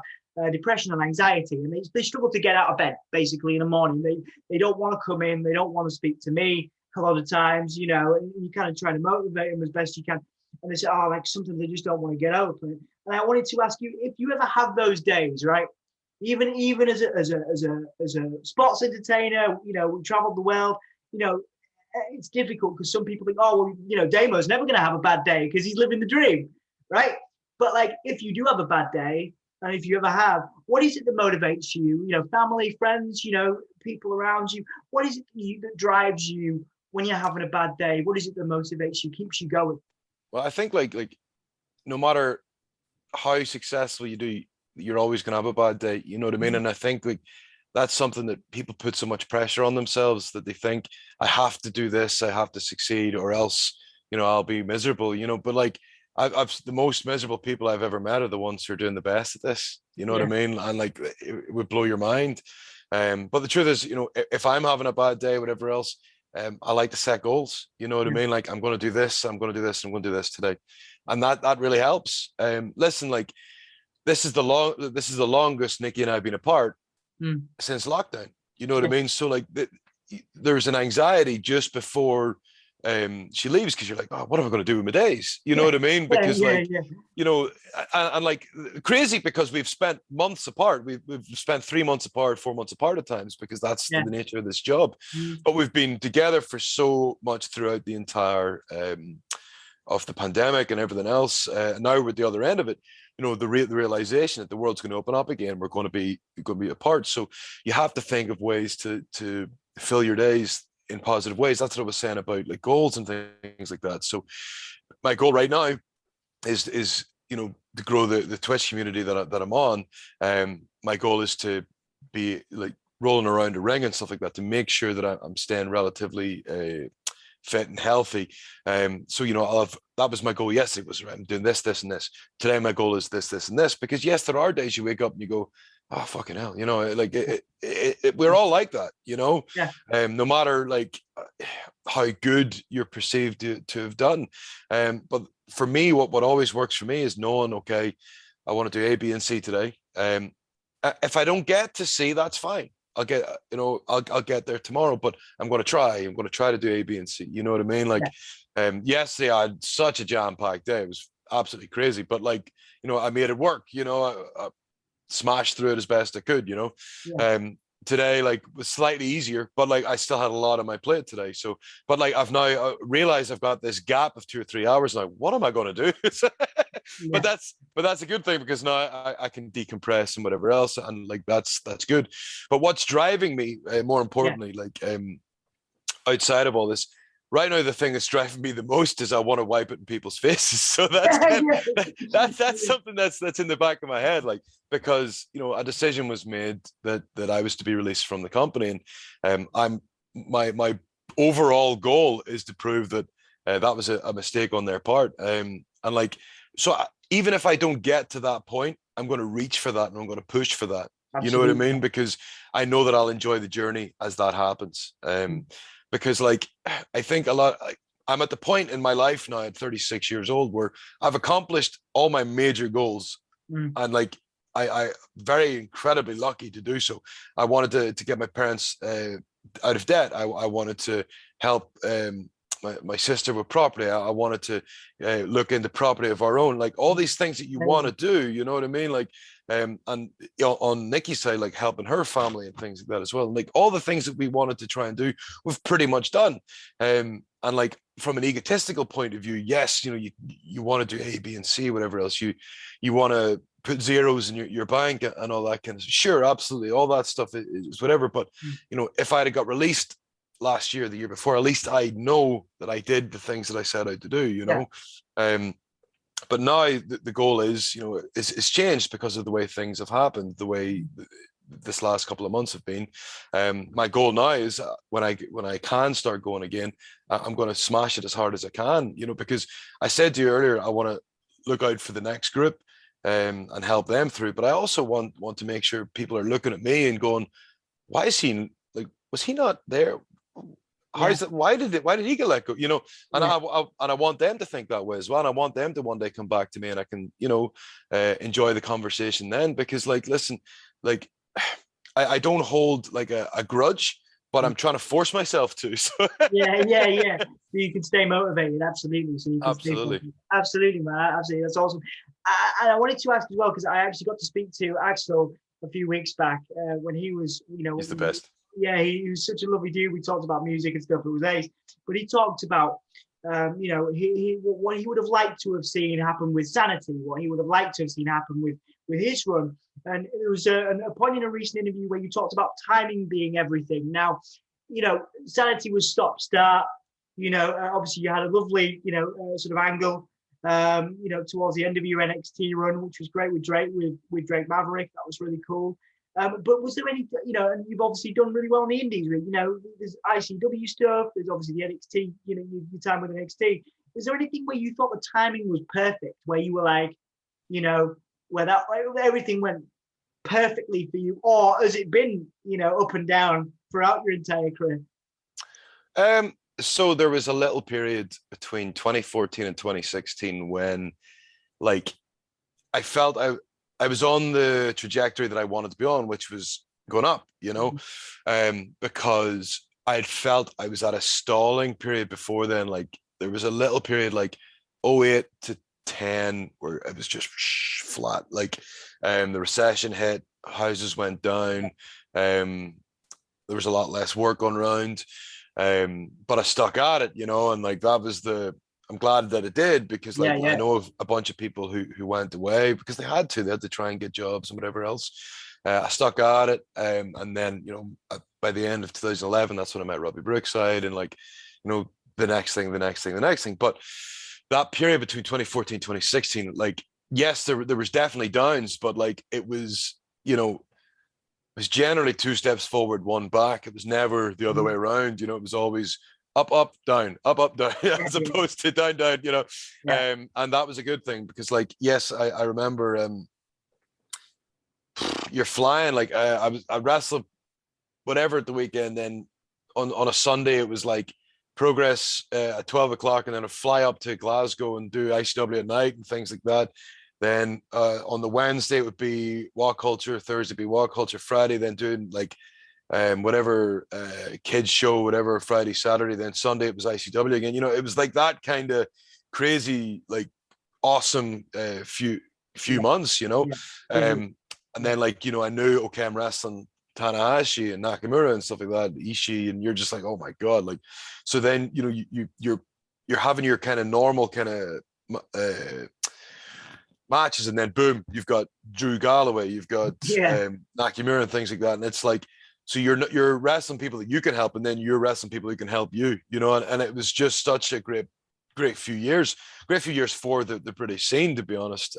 depression and anxiety, and they struggle to get out of bed basically in the morning. They don't want to come in, they don't want to speak to me a lot of times, and you kind of try to motivate them as best you can, and they say, something they just don't want to get up. And I wanted to ask you if you ever have those days, right? Even as a sports entertainer, we traveled the world. It's difficult because some people think, Damo's never going to have a bad day because he's living the dream, right? But if you do have a bad day, and if you ever have, what is it that motivates you? Family, friends, people around you. What is it that drives you when you're having a bad day? What is it that motivates you, keeps you going? Well, I think no matter how successful you do, you're always going to have a bad day. You know what I mean? And I think that's something that people put so much pressure on themselves that they think, I have to do this, I have to succeed, or else, I'll be miserable, but I've the most miserable people I've ever met are the ones who are doing the best at this. You know what I mean? And it would blow your mind. But the truth is, if I'm having a bad day, whatever else, I like to set goals. You know what I mean? Like, I'm going to do this, I'm going to do this, I'm going to do this today, and that really helps. Listen, like, this is the longest Nikki and I have been apart since lockdown. You know what I mean? So like, there's an anxiety just before she leaves, because you're like, oh, what am I going to do with my days? You know what I mean? Because you know, and like, crazy, because we've spent months apart. We've spent 3 months apart, 4 months apart at times, because that's the nature of this job. But we've been together for so much throughout the entire of the pandemic and everything else. Now we're at the other end of it. You know, the realization that the world's going to open up again, we're going to be apart. So you have to think of ways to fill your days in positive ways. That's what I was saying about like goals and things like that. So my goal right now is you know, to grow the Twitch community that I'm on. My goal is to be like rolling around a ring and stuff like that, to make sure that I'm staying relatively fit and healthy. So, you know, that was my goal yesterday, was I'm doing this, this, and this. Today my goal is this, this, and this, because yes, there are days you wake up and you go, oh, fucking hell, you know, like we're all like that, you know. No matter like how good you're perceived to have done. But for me, what always works for me is knowing, okay, I want to do A, B, and C today. If I don't get to C, that's fine. I'll get there tomorrow, but I'm going to try to do A, B, and C. You know what I mean? Like, yesterday I had such a jam-packed day. It was absolutely crazy, but like, you know, I made it work. You know, I smashed through it as best I could. You know, today like was slightly easier, but like I still had a lot on my plate today. So, but like I've now realized I've got this gap of 2 or 3 hours now. What am I going to do? But that's a good thing, because now I can decompress and whatever else, and like that's good. But what's driving me, more importantly, like outside of all this, right now the thing that's driving me the most is I want to wipe it in people's faces. So that's that's something that's in the back of my head, like, because you know, a decision was made that I was to be released from the company, and my overall goal is to prove that that was a mistake on their part, and like, so even if I don't get to that point, I'm going to reach for that and I'm going to push for that. Absolutely. You know what I mean? Because I know that I'll enjoy the journey as that happens. Because like, I think I'm at the point in my life now at 36 years old where I've accomplished all my major goals. And like, I very incredibly lucky to do so. I wanted to get my parents out of debt. I wanted to help my sister with property. I wanted to look into property of our own, like all these things that you want to do, you know what I mean? Like, and you know, on Nikki's side, like helping her family and things like that as well. And like all the things that we wanted to try and do, we've pretty much done. And like from an egotistical point of view, yes, you know, you want to do A, B, and C, whatever else you want to put zeros in your bank and all that kind of stuff. Sure, absolutely, all that stuff is whatever. But you know, if I had got released last year, the year before, at least I know that I did the things that I set out to do, you know. But now the goal is, you know, it's changed because of the way things have happened, the way this last couple of months have been. My goal now is when I can start going again, I'm going to smash it as hard as I can, you know, because I said to you earlier, I want to look out for the next group and help them through. But I also want to make sure people are looking at me and going, why is he, like, was he not there? How is it? Why did he get let go? You know, and I want them to think that way as well. And I want them to one day come back to me and I can, you know, enjoy the conversation then. Because like, listen, like I don't hold like a grudge, but I'm trying to force myself to. So. So you can stay motivated, absolutely. So you can absolutely, man, absolutely. That's awesome. And I wanted to ask as well, because I actually got to speak to Axel a few weeks back when he was, you know, he's the best. Yeah, he was such a lovely dude. We talked about music and stuff. It was ace. But he talked about, you know, what he would have liked to have seen happen with Sanity, what he would have liked to have seen happen with his run. And there was a point in a recent interview where you talked about timing being everything. Now, you know, Sanity was stop-start. You know, obviously you had a lovely, you know, sort of angle, you know, towards the end of your NXT run, which was great with Drake Maverick. That was really cool. But was there any, you know, and you've obviously done really well in the indies, you know, there's ICW stuff, there's obviously the NXT, you know, your time with NXT. Is there anything where you thought the timing was perfect, where you were like, you know, where that everything went perfectly for you, or has it been, you know, up and down throughout your entire career? So there was a little period between 2014 and 2016 when, like, I felt I was on the trajectory that I wanted to be on, which was going up, because I had felt I was at a stalling period before then. Like there was a little period like '08 to 10 where it was just flat. Like the recession hit, houses went down, there was a lot less work going around. But I stuck at it, and like that was I'm glad that it did, because like I know of a bunch of people who went away because they had to try and get jobs and whatever else. I stuck at it, and then by the end of 2011, that's when I met Robbie Brookside, and like the next thing. But that period between 2014 and 2016, like yes, there was definitely downs, but like it was generally 2 steps forward, 1 back. It was never the other way around. It was always up, up, down, up, down, as opposed to down, down. And that was a good thing because, like, yes, I remember. You're flying. Like I wrestled whatever at the weekend. Then on a Sunday it was like Progress at 12 o'clock, and then a fly up to Glasgow and do ICW at night and things like that. Then on the Wednesday it would be Walk Culture, Thursday be Walk Culture, Friday then doing like whatever kids show, whatever, Friday, Saturday, then Sunday it was ICW again. It was like that kind of crazy, like awesome few months, and then like I knew, okay, I'm wrestling Tanahashi and Nakamura and stuff like that, Ishii, and you're just like, oh my god, like so then you're having your kind of normal kind of matches, and then boom, you've got Drew Galloway, you've got Nakamura and things like that, and it's like, so you're wrestling people that you can help, and then you're wrestling people who can help you, and it was just such a great few years for the British scene, to be honest.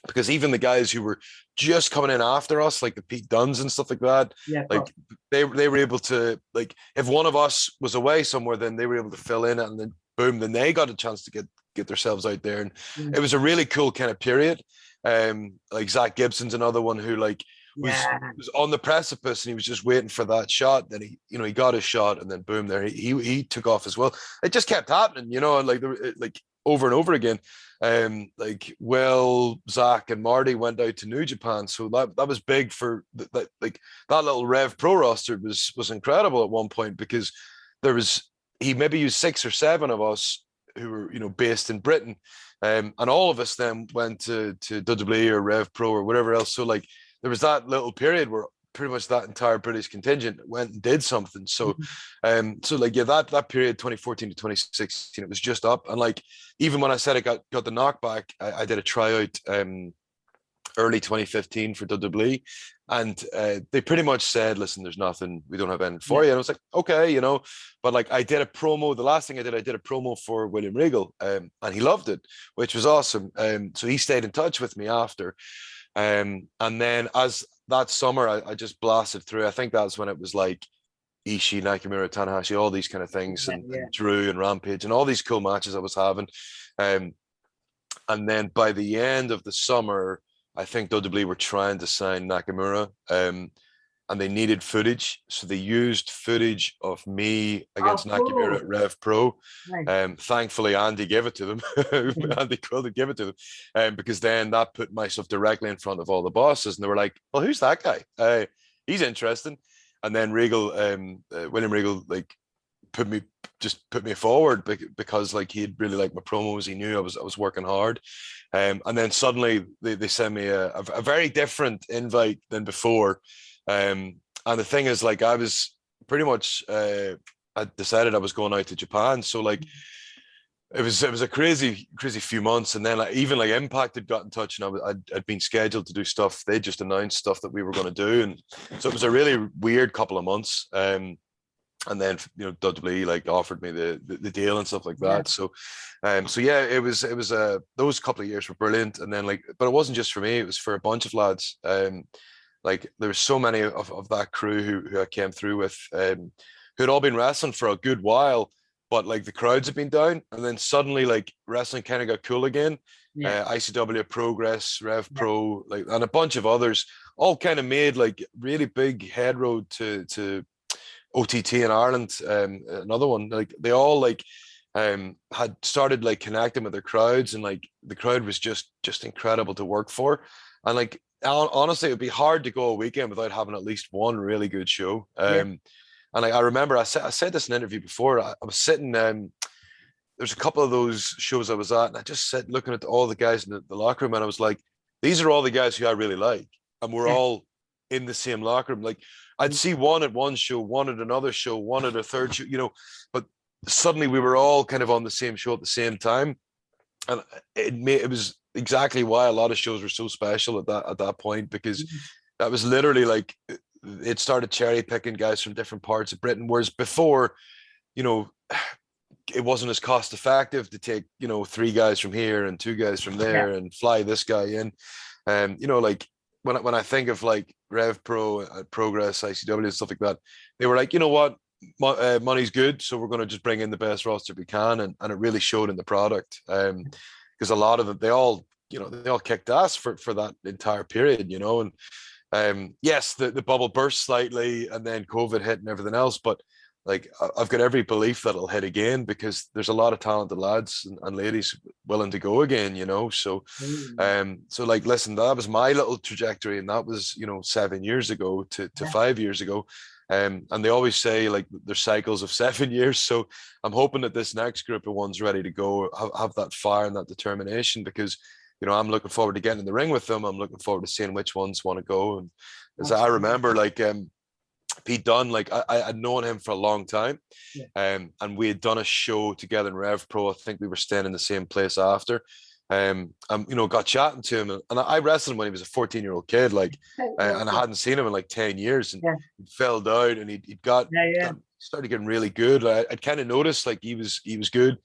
Because even the guys who were just coming in after us, like the Pete Dunnes and stuff like that, like they were able to, like, if one of us was away somewhere, then they were able to fill in, and then boom, then they got a chance to get themselves out there, and it was a really cool kind of period. Like Zach Gibson's another one who like was on the precipice, and he was just waiting for that shot. Then he got his shot, and then boom, there he took off as well. It just kept happening, and like over and over again. Like Will, Zach, and Marty went out to New Japan, so that was big for like that little Rev Pro roster was incredible at one point, because he maybe used 6 or 7 of us who were based in Britain, and all of us then went to WWE or Rev Pro or whatever else. So like there was that little period where pretty much that entire British contingent went and did something. So so like that period 2014 to 2016, it was just up. And like even when I said I got the knockback, I did a tryout early 2015 for WWE, and they pretty much said, listen, there's nothing, we don't have anything for you. And I was like, okay, but like I did a promo. The last thing I did a promo for William Regal, and he loved it, which was awesome. So he stayed in touch with me after, and then as that summer I just blasted through. I think that's when it was like Ishii, Nakamura, Tanahashi, all these kind of things, and Drew and Rampage and all these cool matches I was having. And then by the end of the summer, I think WWE were trying to sign Nakamura, and they needed footage, so they used footage of me against Nakamura at Rev Pro. Thankfully, Andy gave it to them. Andy Quilty gave it to them, because then that put myself directly in front of all the bosses, and they were like, "Well, who's that guy? He's interesting." And then Regal, William Regal, like put me forward because like he'd really liked my promos. He knew I was working hard, and then suddenly they sent me a very different invite than before. And the thing is, like, I was pretty much I decided I was going out to Japan, so like it was a crazy few months. And then even like Impact had got in touch, and I'd been scheduled to do stuff. They just announced stuff that we were going to do, and so it was a really weird couple of months. And then WWE like offered me the deal and stuff like that. So yeah, it was those couple of years were brilliant. And then like, but it wasn't just for me; it was for a bunch of lads. Like there were so many of that crew who I came through with, who had all been wrestling for a good while, but like the crowds had been down, and then suddenly like wrestling kind of got cool again. ICW, Progress, Rev Pro, like, and a bunch of others all kind of made like really big headroad to OTT in Ireland, another one. Like they all like had started like connecting with their crowds, and like the crowd was just incredible to work for. And like honestly, it would be hard to go a weekend without having at least one really good show. And like, I remember I said this in an interview before. I was sitting there's a couple of those shows I was at, and I just sat looking at all the guys in the locker room, and I was like, these are all the guys who I really like, and we're all in the same locker room. Like I'd see one at one show, one at another show, one at a third show, you know, but suddenly we were all kind of on the same show at the same time, and it was exactly why a lot of shows were so special at that point, because that was literally like it started cherry picking guys from different parts of Britain, whereas before, you know, it wasn't as cost effective to take, you know, 3 guys from here and 2 guys from there and fly this guy in. You know, like when I think of like Rev Pro, Progress, ICW and stuff like that, they were like, you know what, money's good, so we're going to just bring in the best roster we can, and it really showed in the product. Because a lot of them, they all kicked ass for that entire period, you know. And yes, the bubble burst slightly, and then COVID hit and everything else, but like I've got every belief that it'll hit again, because there's a lot of talented lads and ladies willing to go again, you know. So so like, listen, that was my little trajectory, and that was, you know, 7 years ago to 5 years ago. And they always say like there's cycles of 7 years, so I'm hoping that this next group of ones ready to go have that fire and that determination, because, you know, I'm looking forward to getting in the ring with them. I'm looking forward to seeing which ones want to go. And as I remember, like Pete Dunne, like I'd known him for a long time, and we had done a show together in Rev Pro. I think we were staying in the same place after, you know, got chatting to him, and I wrestled him when he was a 14-year-old kid, like, and I hadn't seen him in like 10 years, and he fell out, and he'd started getting really good. I'd kind of noticed like he was good,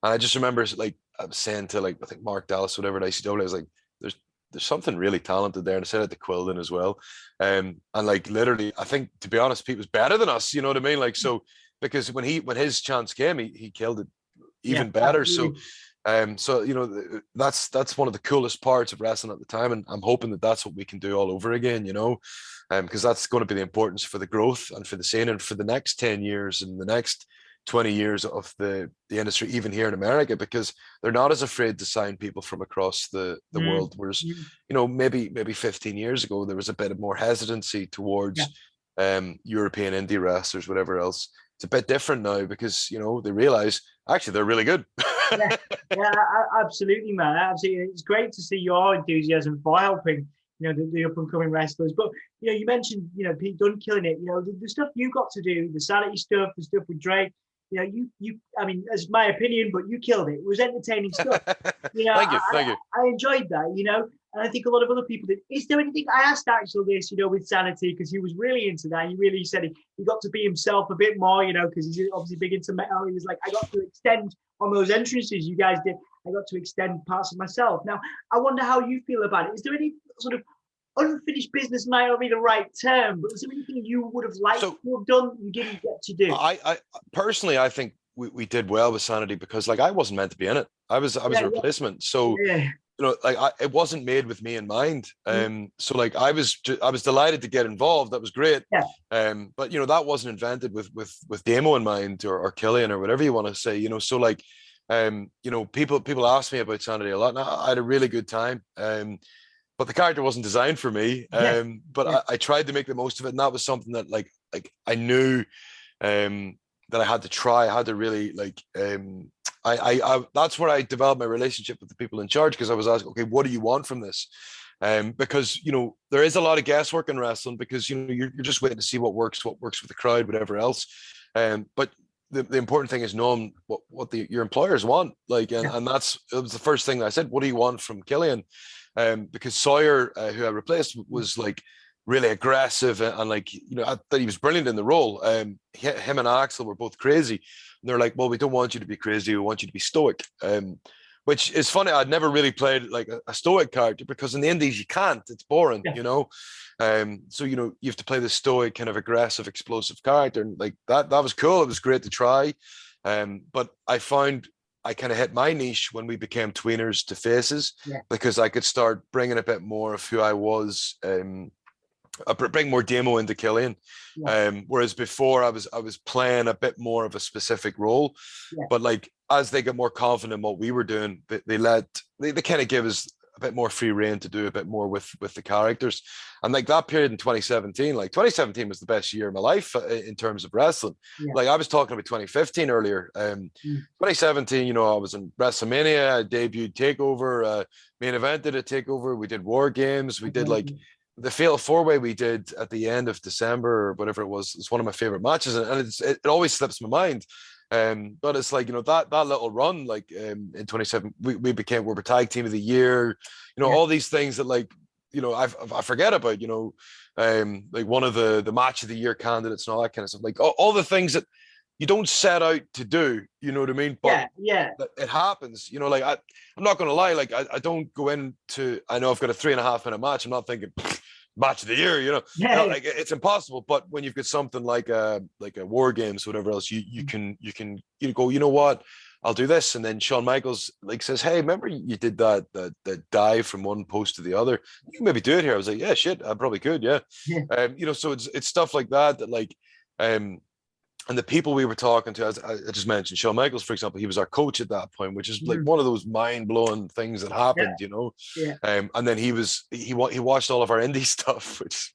and I just remember like I was saying to, like, I think Mark Dallas, whatever, at ICW, I was like, there's something really talented there. And I said it to Quilden as well. And like literally, I think, to be honest, Pete was better than us, you know what I mean? Like, so, because when his chance came, he killed it even better. Absolutely. So you know, that's one of the coolest parts of wrestling at the time. And I'm hoping that that's what we can do all over again, you know, because that's going to be the importance for the growth and for the scene and for the next 10 years and the next 20 years of the industry, even here in America, because they're not as afraid to sign people from across the world. Whereas, you know, maybe 15 years ago, there was a bit of more hesitancy towards European indie wrestlers, whatever else. It's a bit different now, because, you know, they realize actually they're really good. Absolutely, man. Absolutely. It's great to see your enthusiasm for helping, you know, the up and coming wrestlers. But, you know, you mentioned, you know, Pete Dunne killing it. You know, the stuff you got to do, the Sanity stuff, the stuff with Drake. You know, you. I mean, that's my opinion, but you killed it. It was entertaining stuff. You know, thank you. I enjoyed that. You know, and I think a lot of other people did. Is there anything, I asked Axel this, you know, with Sanity, because he was really into that. He really said he got to be himself a bit more, you know, because he's obviously big into metal. He was like, I got to extend on those entrances you guys did. I got to extend parts of myself. Now, I wonder how you feel about it. Is there any sort of unfinished business, might not be the right term, but is there anything you would have liked to have done you didn't get to do? I personally, I think we did well with Sanity, because like I wasn't meant to be in it. I was a replacement. So you know, like it wasn't made with me in mind. So like I was delighted to get involved. That was great. But you know, that wasn't invented with Damo in mind, or Killian, or whatever you want to say, you know. So like you know, people ask me about Sanity a lot, and I had a really good time. But the character wasn't designed for me. But I tried to make the most of it, and that was something that like I knew that I had to try. I had to really like I that's where I developed my relationship with the people in charge, because I was asking, okay, what do you want from this? Because, you know, there is a lot of guesswork in wrestling, because, you know, you're just waiting to see what works with the crowd, whatever else. But the important thing is knowing what your employers want. Like, and it was the first thing that I said, what do you want from Killian? Because Sawyer, who I replaced, was like really aggressive, and like, you know, I thought he was brilliant in the role. Him and Axel were both crazy, and they're like, well, we don't want you to be crazy, we want you to be stoic. Which is funny. I'd never really played like a stoic character, because in the indies you can't. It's boring, you know. So you know, you have to play the stoic, kind of aggressive, explosive character, and like that was cool. It was great to try. But I found I kind of hit my niche when we became tweeners to faces, because I could start bringing a bit more of who I was bring more Damo into Killian. Whereas before I was playing a bit more of a specific role, but like as they got more confident in what we were doing, they kind of give us a bit more free reign to do a bit more with the characters. And like that period in 2017, like 2017 was the best year of my life in terms of wrestling. Like I was talking about 2015 earlier. 2017, you know, I was in WrestleMania, I debuted Takeover, main evented at Takeover. We did War Games. We did like the Fatal 4-Way we did at the end of December or whatever it was. It's one of my favorite matches, and it always slips my mind. But it's like, you know, that little run, like in 27, we were tag team of the year, you know, all these things that, like, you know, I forget about, you know, like one of the match of the year candidates and all that kind of stuff, like all the things that you don't set out to do, you know what I mean? But it happens, you know. Like I'm not gonna lie, like I don't go into, I know I've got a 3.5 minute match, I'm not thinking match of the year, you know. You know, like it's impossible. But when you've got something like a War Games, whatever else, you can go, you know what, I'll do this. And then Shawn Michaels like says, hey, remember you did that dive from one post to the other? You can maybe do it here. I was like, yeah, shit, I probably could, yeah. You know, so it's stuff like that like and the people we were talking to, as I just mentioned, Shawn Michaels, for example, he was our coach at that point, which is like one of those mind-blowing things that happened, you know. And then he watched all of our indie stuff, which is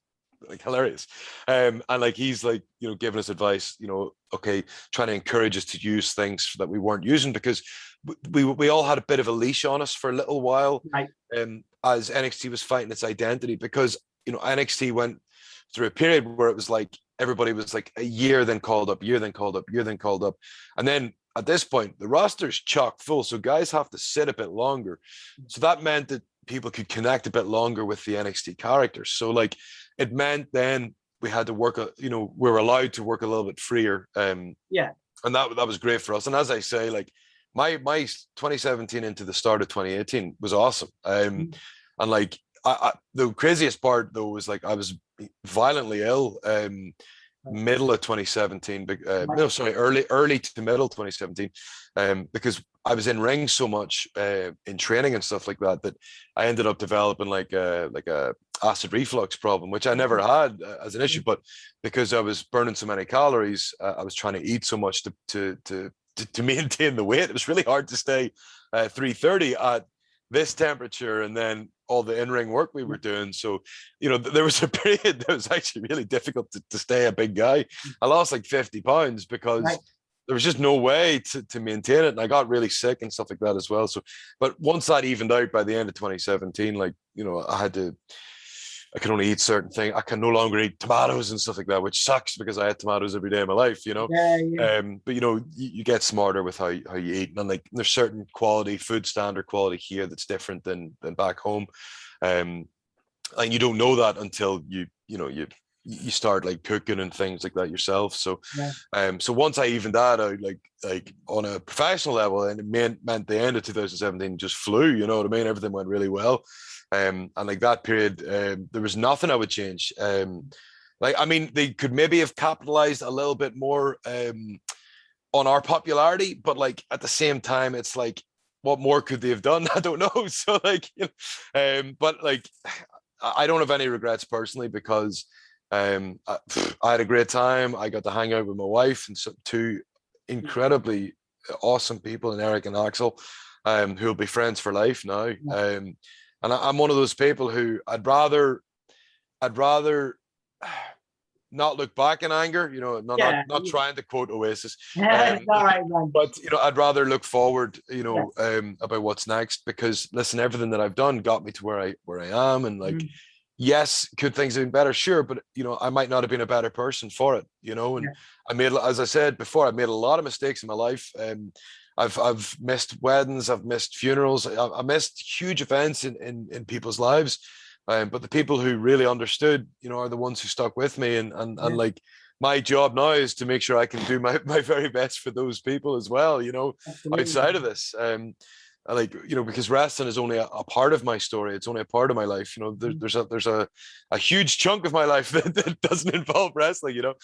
like hilarious. And like he's like, you know, giving us advice, you know, okay, trying to encourage us to use things that we weren't using, because we all had a bit of a leash on us for a little while, as NXT was fighting its identity, because, you know, NXT went through a period where it was like everybody was like a year then called up, year then called up, year then called up. And then at this point, the roster's chock full. So guys have to sit a bit longer. So that meant that people could connect a bit longer with the NXT characters. So like it meant then we had to work, you know, we were allowed to work a little bit freer. And that was great for us. And as I say, like my 2017 into the start of 2018 was awesome. And like the craziest part though was like I was violently ill middle of 2017, early to middle 2017, because I was in ring so much in training and stuff like that I ended up developing like a acid reflux problem, which I never had as an issue, but because I was burning so many calories, I was trying to eat so much to maintain the weight. It was really hard to stay 330 at this temperature and then all the in-ring work we were doing. So, you know, there was a period that was actually really difficult to stay a big guy. I lost like 50 pounds because there was just no way to maintain it. And I got really sick and stuff like that as well. So, but once that evened out by the end of 2017, like, you know, I can only eat certain things. I can no longer eat tomatoes and stuff like that, which sucks because I had tomatoes every day of my life, you know. But you know, you get smarter with how you eat, and like there's certain food standard quality here that's different than back home, and you don't know that until you start like cooking and things like that yourself. So, so once I evened that out, like on a professional level, and it meant the end of 2017 just flew. You know what I mean? Everything went really well. And like that period, there was nothing I would change. Like, I mean, they could maybe have capitalized a little bit more on our popularity, but like at the same time, it's like, what more could they have done? I don't know. So like, you know, but like, I don't have any regrets personally, because I had a great time. I got to hang out with my wife and two incredibly awesome people, in Eric and Axel, who will be friends for life now. And I'm one of those people who I'd rather not look back in anger, you know, not trying to quote Oasis, but you know, I'd rather look forward, you know, about what's next, because listen, everything that I've done got me to where I am, and like, yes, could things have been better? Sure, but you know, I might not have been a better person for it, you know. And I made, as I said before, I made a lot of mistakes in my life. I've missed weddings, I've missed funerals, I missed huge events in people's lives. But the people who really understood, you know, are the ones who stuck with me. And like, my job now is to make sure I can do my very best for those people as well, you know, outside of this. Like, you know, because wrestling is only a part of my story. It's only a part of my life. You know, there's a huge chunk of my life that doesn't involve wrestling, you know.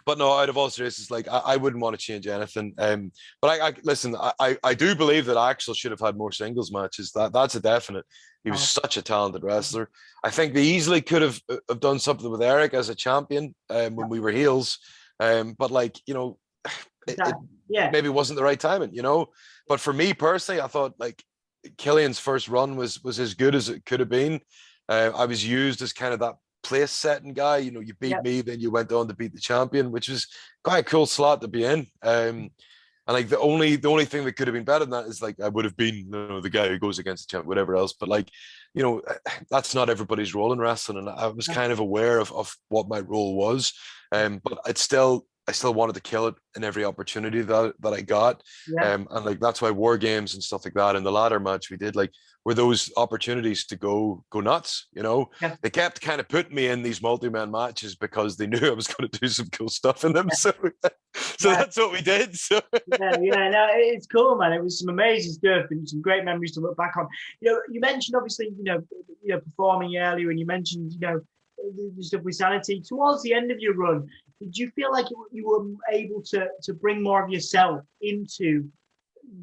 But no, out of all seriousness, like I wouldn't want to change anything. But I listen, I do believe that Axel should have had more singles matches. That's a definite. He was such a talented wrestler. I think they easily could have done something with Eric as a champion when we were heels. But like, you know, it maybe wasn't the right timing, you know. But for me personally, I thought like Killian's first run was as good as it could have been. I was used as kind of that place setting guy. You know, you beat me, then you went on to beat the champion, which was quite a cool slot to be in. And like the only thing that could have been better than that is like I would have been, you know, the guy who goes against the champ, whatever else. But like, you know, that's not everybody's role in wrestling, and I was kind of aware of what my role was. But I still wanted to kill it in every opportunity that I got. And like that's why War Games and stuff like that in the ladder match we did like were those opportunities to go nuts, you know. They kept kind of putting me in these multi-man matches because they knew I was going to do some cool stuff in them. So that's what we did. So no, it's cool, man. It was some amazing stuff and some great memories to look back on. You know, you mentioned obviously, you know, performing earlier, and you mentioned, you know, the stuff with Sanity. Towards the end of your run, did you feel like you were able to bring more of yourself into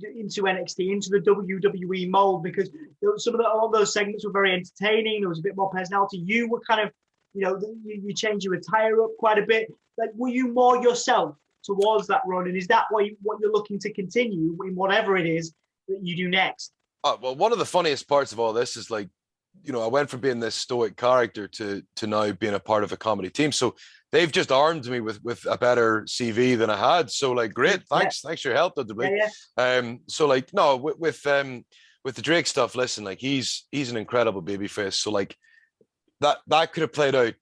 NXT, into the WWE mold? Because all those segments were very entertaining. There was a bit more personality. You were kind of, you know, you changed your attire up quite a bit. Like, were you more yourself towards that run? And is that what you're looking to continue in whatever it is that you do next? Well, one of the funniest parts of all this is like, you know, I went from being this stoic character to now being a part of a comedy team. So they've just armed me with a better CV than I had. So like, great, thanks for your help, WWE. So like, no, with the Drake stuff, listen, like he's an incredible babyface. So like that could have played out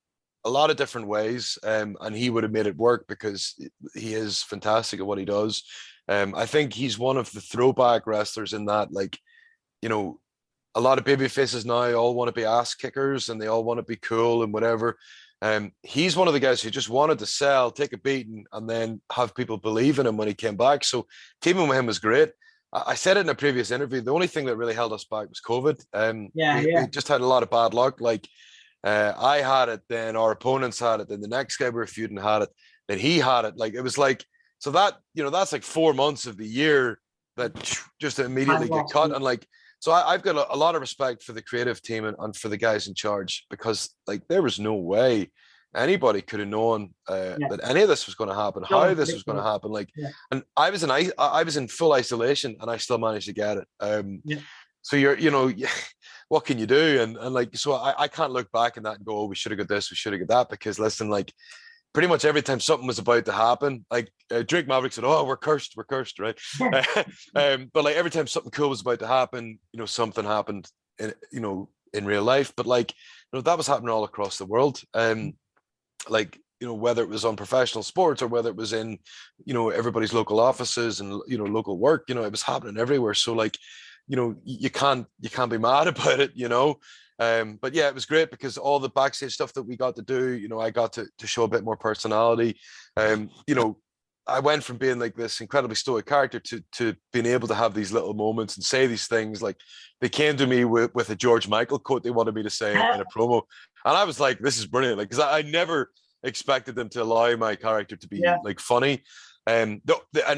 a lot of different ways, and he would have made it work because he is fantastic at what he does. I think he's one of the throwback wrestlers in that, like, you know, a lot of baby faces now all want to be ass kickers and they all want to be cool and whatever. He's one of the guys who just wanted to sell, take a beating, and then have people believe in him when he came back. So teaming with him was great. I said it in a previous interview. The only thing that really held us back was COVID. We just had a lot of bad luck. Like I had it, then our opponents had it, then the next guy we were feuding had it, then he had it. Like it was like, so that, you know, that's like 4 months of the year that just immediately get cut. And like, so I've got a lot of respect for the creative team and for the guys in charge, because like there was no way anybody could have known that any of this was going to happen, how this was going to happen. Like, and I was in full isolation and I still managed to get it. So you know, what can you do? And like, so I can't look back in that and go, oh, we should have got this, we should have got that, because listen, like pretty much every time something was about to happen, like Drake Maverick said, oh, we're cursed, right? But like every time something cool was about to happen, you know, something happened in real life. But like, you know, that was happening all across the world. Like, you know, whether it was on professional sports or whether it was in, you know, everybody's local offices and, you know, local work, you know, it was happening everywhere. So like, you know, you can't be mad about it, you know. But yeah, it was great because all the backstage stuff that we got to do, you know, I got to show a bit more personality. You know, I went from being like this incredibly stoic character to being able to have these little moments and say these things. Like they came to me with a George Michael quote they wanted me to say in a promo, and I was like, this is brilliant, like, because I never expected them to allow my character to be like funny. In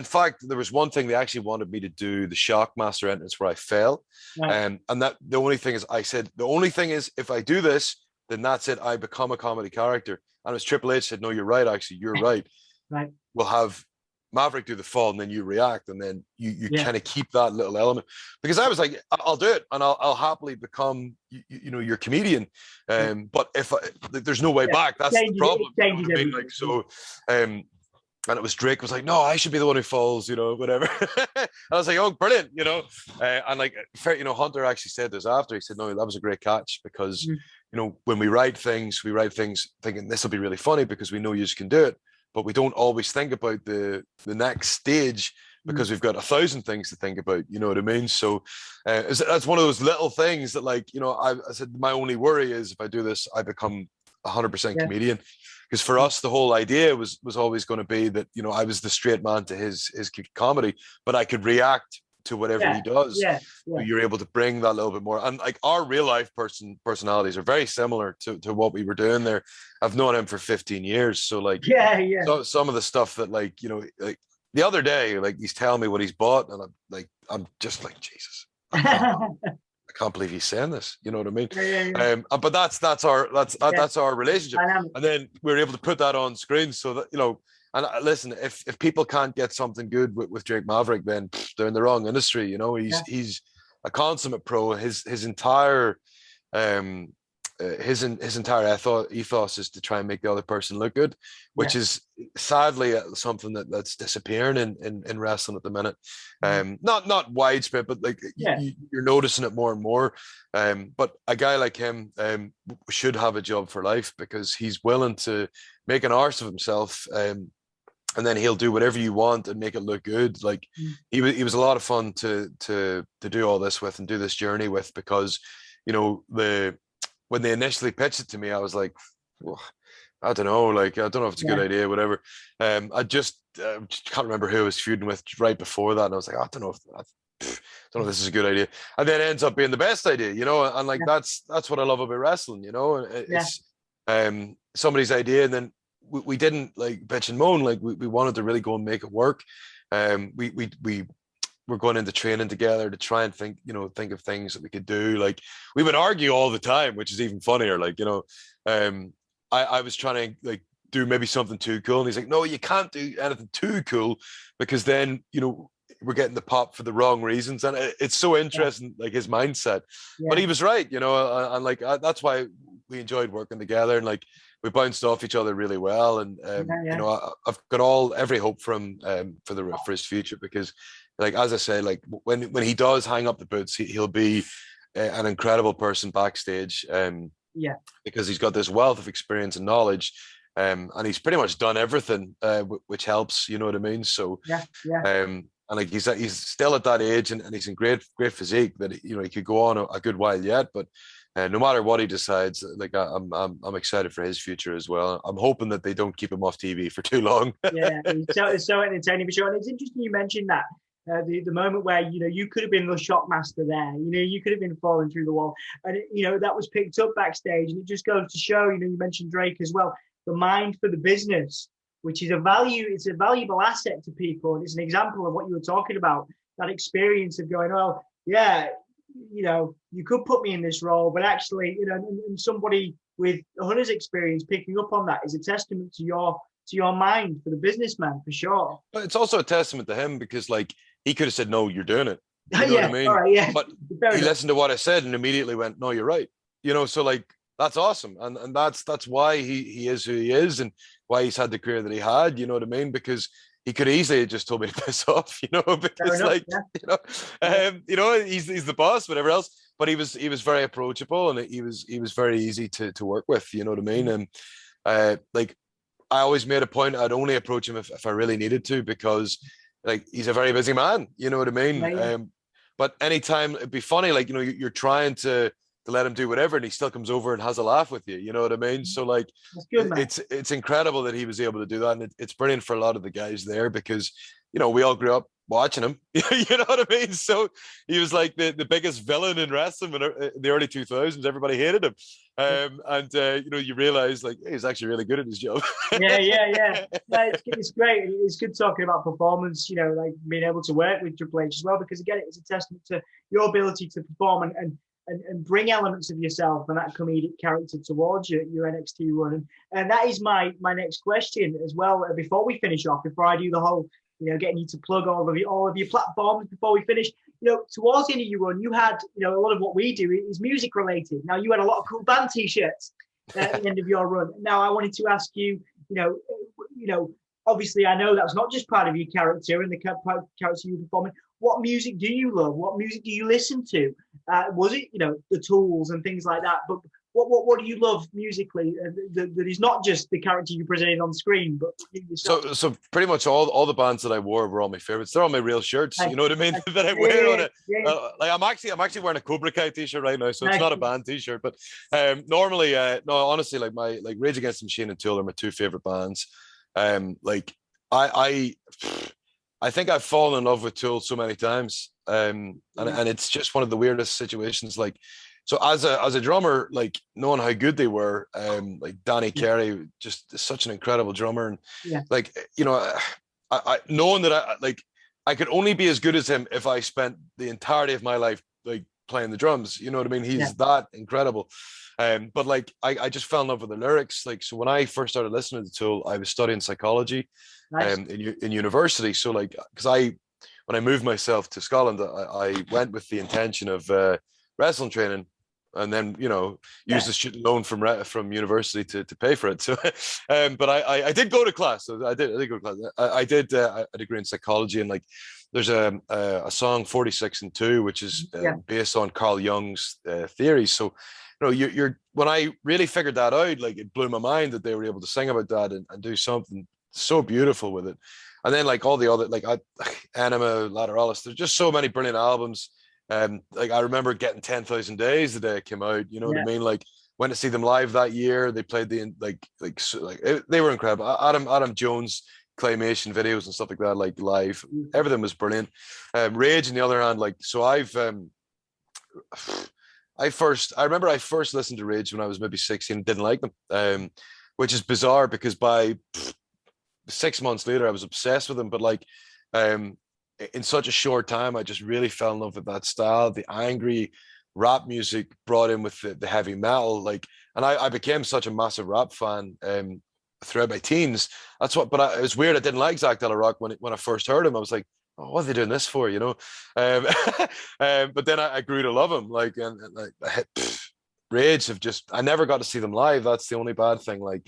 fact, there was one thing they actually wanted me to do, the Shockmaster entrance where I fell. And that the only thing is, I said, the only thing is, if I do this, then that's it. I become a comedy character. And it was Triple H said, no, you're right. Actually, you're right. We'll have Maverick do the fall and then you react. And then you kind of keep that little element, because I was like, I'll do it. And I'll happily become, you know, your comedian. But if there's no way back, that's the problem. You know what I mean? Like, so, and it was Drake was like, no, I should be the one who falls, you know, whatever. I was like, oh, brilliant, you know. And like, you know, Hunter actually said this after. He said, no, that was a great catch, because, you know, when we write things thinking this will be really funny because we know you can do it, but we don't always think about the next stage because we've got 1,000 things to think about, you know what I mean? So that's one of those little things that, like, you know, I said, my only worry is if I do this, I become 100% comedian. Because for us, the whole idea was always going to be that, you know, I was the straight man to his comedy, but I could react to whatever he does. Yeah. You're able to bring that little bit more. And like our real life personalities are very similar to what we were doing there. I've known him for 15 years. So like, so some of the stuff that like, you know, like the other day, like he's telling me what he's bought, and I'm just like, Jesus, I can't believe he's saying this. You know what I mean? But that's our relationship. And then we're able to put that on screen so that, you know, and listen, if people can't get something good with Drake Maverick, then they're in the wrong industry. You know, he's a consummate pro. His entire his entire ethos is to try and make the other person look good, which is sadly something that's disappearing in wrestling at the minute. Not widespread, but like you're noticing it more and more. But a guy like him should have a job for life, because he's willing to make an arse of himself, and then he'll do whatever you want and make it look good. Like he was a lot of fun to do all this with and do this journey with, because, you know, when they initially pitched it to me, I was like, well, I don't know, like, I don't know if it's a good idea, whatever. I just can't remember who I was feuding with right before that. And I was like, I don't know if this is a good idea. And then it ends up being the best idea, you know? And like, that's what I love about wrestling, you know? It's somebody's idea. And then we didn't like bitch and moan. Like we wanted to really go and make it work. We're going into training together to try and think of things that we could do. Like we would argue all the time, which is even funnier. Like, you know, I was trying to like do maybe something too cool, and he's like, no, you can't do anything too cool, because then, you know, we're getting the pop for the wrong reasons. And it's so interesting, like his mindset. But he was right, you know, and like that's why we enjoyed working together, and like we bounced off each other really well. And you know, I've got every hope for him for his future, because, like, as I say, like when he does hang up the boots, he'll be an incredible person backstage. Because he's got this wealth of experience and knowledge, and he's pretty much done everything, which helps. You know what I mean? So and like he's still at that age, and he's in great physique that, you know, he could go on a good while yet. But no matter what he decides, like I'm excited for his future as well. I'm hoping that they don't keep him off TV for too long. It's so entertaining for sure. And it's interesting you mentioned that. The moment where, you know, you could have been the shockmaster there, you know, you could have been falling through the wall, and you know, that was picked up backstage. And it just goes to show, you know, you mentioned Drake as well, the mind for the business, which is it's a valuable asset to people. And it's an example of what you were talking about, that experience of going, well, yeah, you know, you could put me in this role, but actually, you know, and somebody with Hunter's experience picking up on that is a testament to your mind for the businessman, for sure. But it's also a testament to him, because like he could have said, no, you're doing it. You know what I mean? Right, but he listened to what I said and immediately went, no, you're right. You know, so like that's awesome. And that's why he is who he is, and why he's had the career that he had, you know what I mean? Because he could easily have just told me to piss off, you know, because you know, he's the boss, whatever else. But he was very approachable, and he was very easy to work with, you know what I mean? And like I always made a point, I'd only approach him if I really needed to, because like he's a very busy man, you know what I mean? Right. But anytime, it'd be funny, like, you know, you're trying to let him do whatever, and he still comes over and has a laugh with you, you know what I mean? So like it's incredible that he was able to do that, and it's brilliant for a lot of the guys there, because, you know, we all grew up watching him. You know what I mean? So he was like the biggest villain in wrestling in the early 2000s. Everybody hated him. And you know, you realize like, hey, he's actually really good at his job. Yeah. No, it's great. It's good talking about performance, you know, like being able to work with Triple H as well, because again, it's a testament to your ability to perform and bring elements of yourself and that comedic character towards your NXT run. And that is my next question as well. Before we finish off, before I do the whole, you know, getting you to plug all of your platforms before we finish, you know, towards the end of your run, you had, you know, a lot of what we do is music related. Now, you had a lot of cool band t-shirts at the end of your run. Now, I wanted to ask you, you know, obviously I know that's not just part of your character and the character you're performing. What music do you love? What music do you listen to? Was it, you know, the Tools and things like that? But what do you love musically that is not just the character you presented on screen, but yourself? So pretty much all the bands that I wore were all my favorites. They're all my real shirts. You know what I mean? That I wear on it. Like I'm actually wearing a Cobra Kai t-shirt right now, so it's not a band t-shirt. But normally, no, honestly, like Rage Against the Machine and Tool are my two favorite bands. Like I I think I've fallen in love with Tool so many times, and it's just one of the weirdest situations. Like, so as a drummer, like knowing how good they were, like Danny Carey, just such an incredible drummer, and like I knowing that I could only be as good as him if I spent the entirety of my life like playing the drums. You know what I mean? He's that incredible. But like I just fell in love with the lyrics. Like, so when I first started listening to Tool, I was studying psychology in university. So like, because when I moved myself to Scotland, I went with the intention of wrestling training, and then use the student loan from university to pay for it. So, but I did go to class. So I did go to class. I did a degree in psychology, and like there's a song 46 and 2, which is based on Carl Jung's theories. So you're when I really figured that out, like it blew my mind that they were able to sing about that and do something so beautiful with it. And then like all the other Anima, Lateralis, there's just so many brilliant albums. Like I remember getting 10,000 Days the day it came out. You know what I mean? Like went to see them live that year. They played they were incredible. Adam Jones claymation videos and stuff like that, like live. Everything was brilliant. Rage on the other hand, like so I remember I first listened to Rage when I was maybe 16 and didn't like them. Which is bizarre because by 6 months later I was obsessed with them. But like in such a short time, I just really fell in love with that style, the angry rap music brought in with the heavy metal, like, and I became such a massive rap fan throughout my teens. It was weird. I didn't like Zach De La Rock when I first heard him. I was like, oh, what are they doing this for? But then I grew to love him. Like, and Rage I never got to see them live. That's the only bad thing. Like,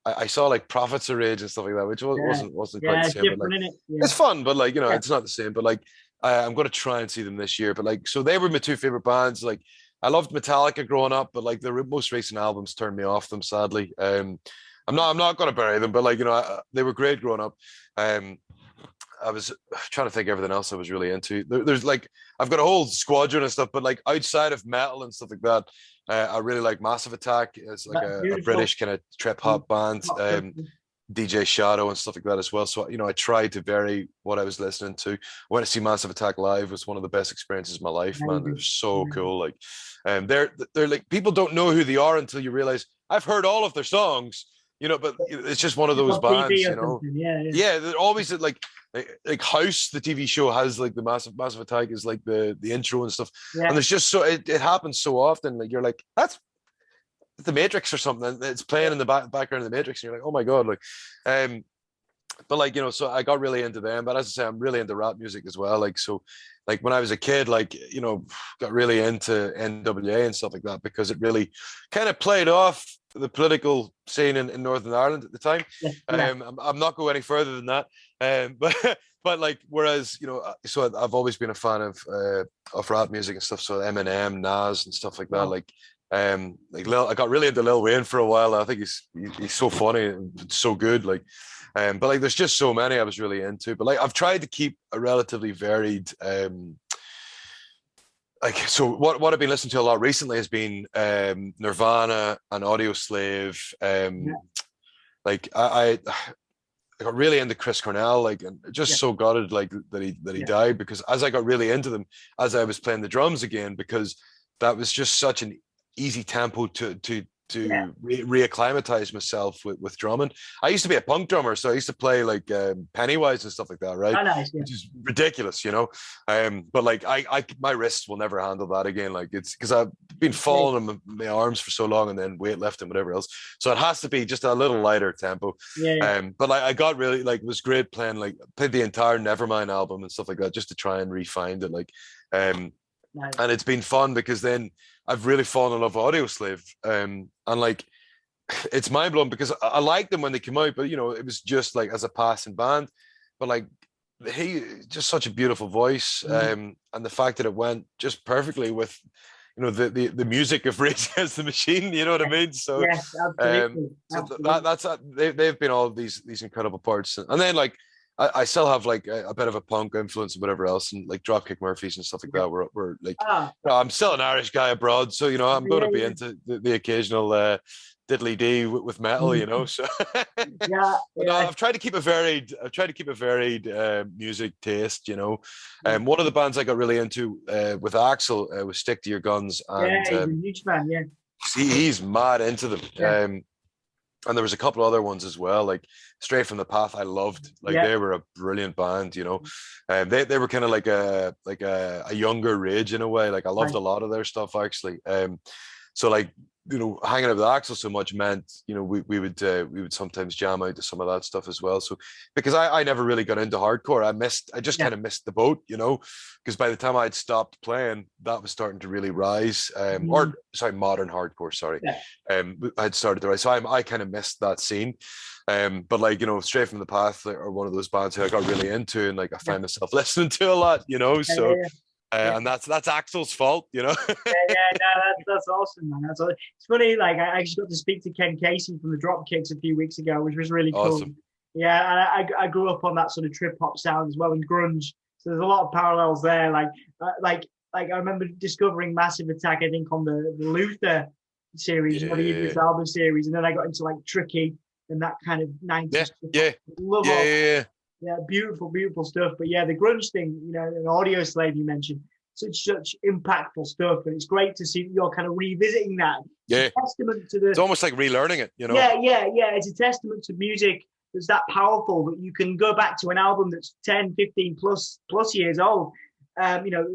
I saw like Prophets of Rage and stuff like that, which wasn't quite the same. But like, it's fun, but like it's not the same. But like I'm going to try and see them this year. But like, so they were my two favorite bands. Like I loved Metallica growing up, but like the most recent albums turned me off them, sadly. I'm not going to bury them, but like they were great growing up. I was trying to think of everything else I was really into. There's like I've got a whole squadron and stuff, but like outside of metal and stuff like that, I really like Massive Attack. It's like a British kind of trip hop band, DJ Shadow and stuff like that as well. So I tried to vary what I was listening to. I went to see Massive Attack live. It was one of the best experiences of my life, man. It was so cool. Like, they're like, people don't know who they are until you realize I've heard all of their songs. But it's just one of those bands. They're always like House, the TV show, has like the Massive Attack is like the intro and stuff, and there's just so it happens so often. Like you're like, that's the Matrix or something. It's playing in the background of the Matrix, and you're like, oh my god, like, but like so I got really into them. But as I say, I'm really into rap music as well. Like so, like when I was a kid, like got really into NWA and stuff like that because it really kind of played off the political scene in Northern Ireland at the time. I'm not going any further than that. But like, whereas, so I've always been a fan of rap music and stuff. So Eminem, Nas and stuff like that. Like I got really into Lil Wayne for a while. I think he's so funny and so good. Like, but like, there's just so many I was really into, but like, I've tried to keep a relatively varied, like, so what I've been listening to a lot recently has been Nirvana and Audioslave. Like I got really into Chris Cornell, like, and just so gutted like that he died, because as I got really into them as I was playing the drums again, because that was just such an easy tempo to reacclimatize myself with drumming. I used to be a punk drummer, so I used to play like Pennywise and stuff like that, right? Oh, nice, which is ridiculous, but like I my wrists will never handle that again. Like, it's because I've been falling on my arms for so long, and then weightlifting, whatever else, so it has to be just a little lighter tempo. But like I got really, like, it was great played the entire Nevermind album and stuff like that, just to try and refine it, like and it's been fun because then I've really fallen in love with Audioslave, and like, it's mind blowing because I liked them when they came out, but it was just like as a passing band. But like, he just such a beautiful voice, and the fact that it went just perfectly with the music of Rage Against the Machine. You know what I mean? So yes, absolutely. So they've been all of these incredible parts, and then like, I still have like a bit of a punk influence and whatever else, and like Dropkick Murphys and stuff like that. We're like, I'm still an Irish guy abroad, so I'm going to be into the occasional diddly dee with metal, you know. So Yeah, but no, I've tried to keep a varied. I've tried to keep a varied music taste, you know. One of the bands I got really into with Axel was Stick to Your Guns, and he's a huge fan. Yeah, he's mad into them. yeah, And there was a couple other ones as well, like Straight from the Path. I loved, like yeah. they were a brilliant band, you know. They were kind of like a younger Rage in a way. Like I loved Right. a lot of their stuff actually. So like, you know, hanging out with Axel so much meant, you know, we would sometimes jam out to some of that stuff as well. So because I never really got into hardcore, I just kind of missed the boat, you know, because by the time I'd stopped playing, that was starting to really rise. Or sorry, modern hardcore, sorry. I'd started to rise. So I kind of missed that scene. But like, you know, Straight from the Path are one of those bands who I got really into, and like I find myself listening to a lot, you know. So and that's Axel's fault, you know. That's awesome, man. It's funny. Like I actually got to speak to Ken Casey from the Dropkicks a few weeks ago, which was really cool. Awesome. Yeah, and I grew up on that sort of trip hop sound as well, and grunge. So there's a lot of parallels there. Like I remember discovering Massive Attack, I think, on the Luther series, the album series, and then I got into like Tricky and that kind of 90s. Yeah, beautiful stuff. But yeah, the grunge thing, you know, an Audio Slave you mentioned, such impactful stuff, and it's great to see you're kind of revisiting that. It's a testament to it's almost like relearning it, you know. Yeah. It's a testament to music that's that powerful that you can go back to an album that's 10, 15 plus years old, you know,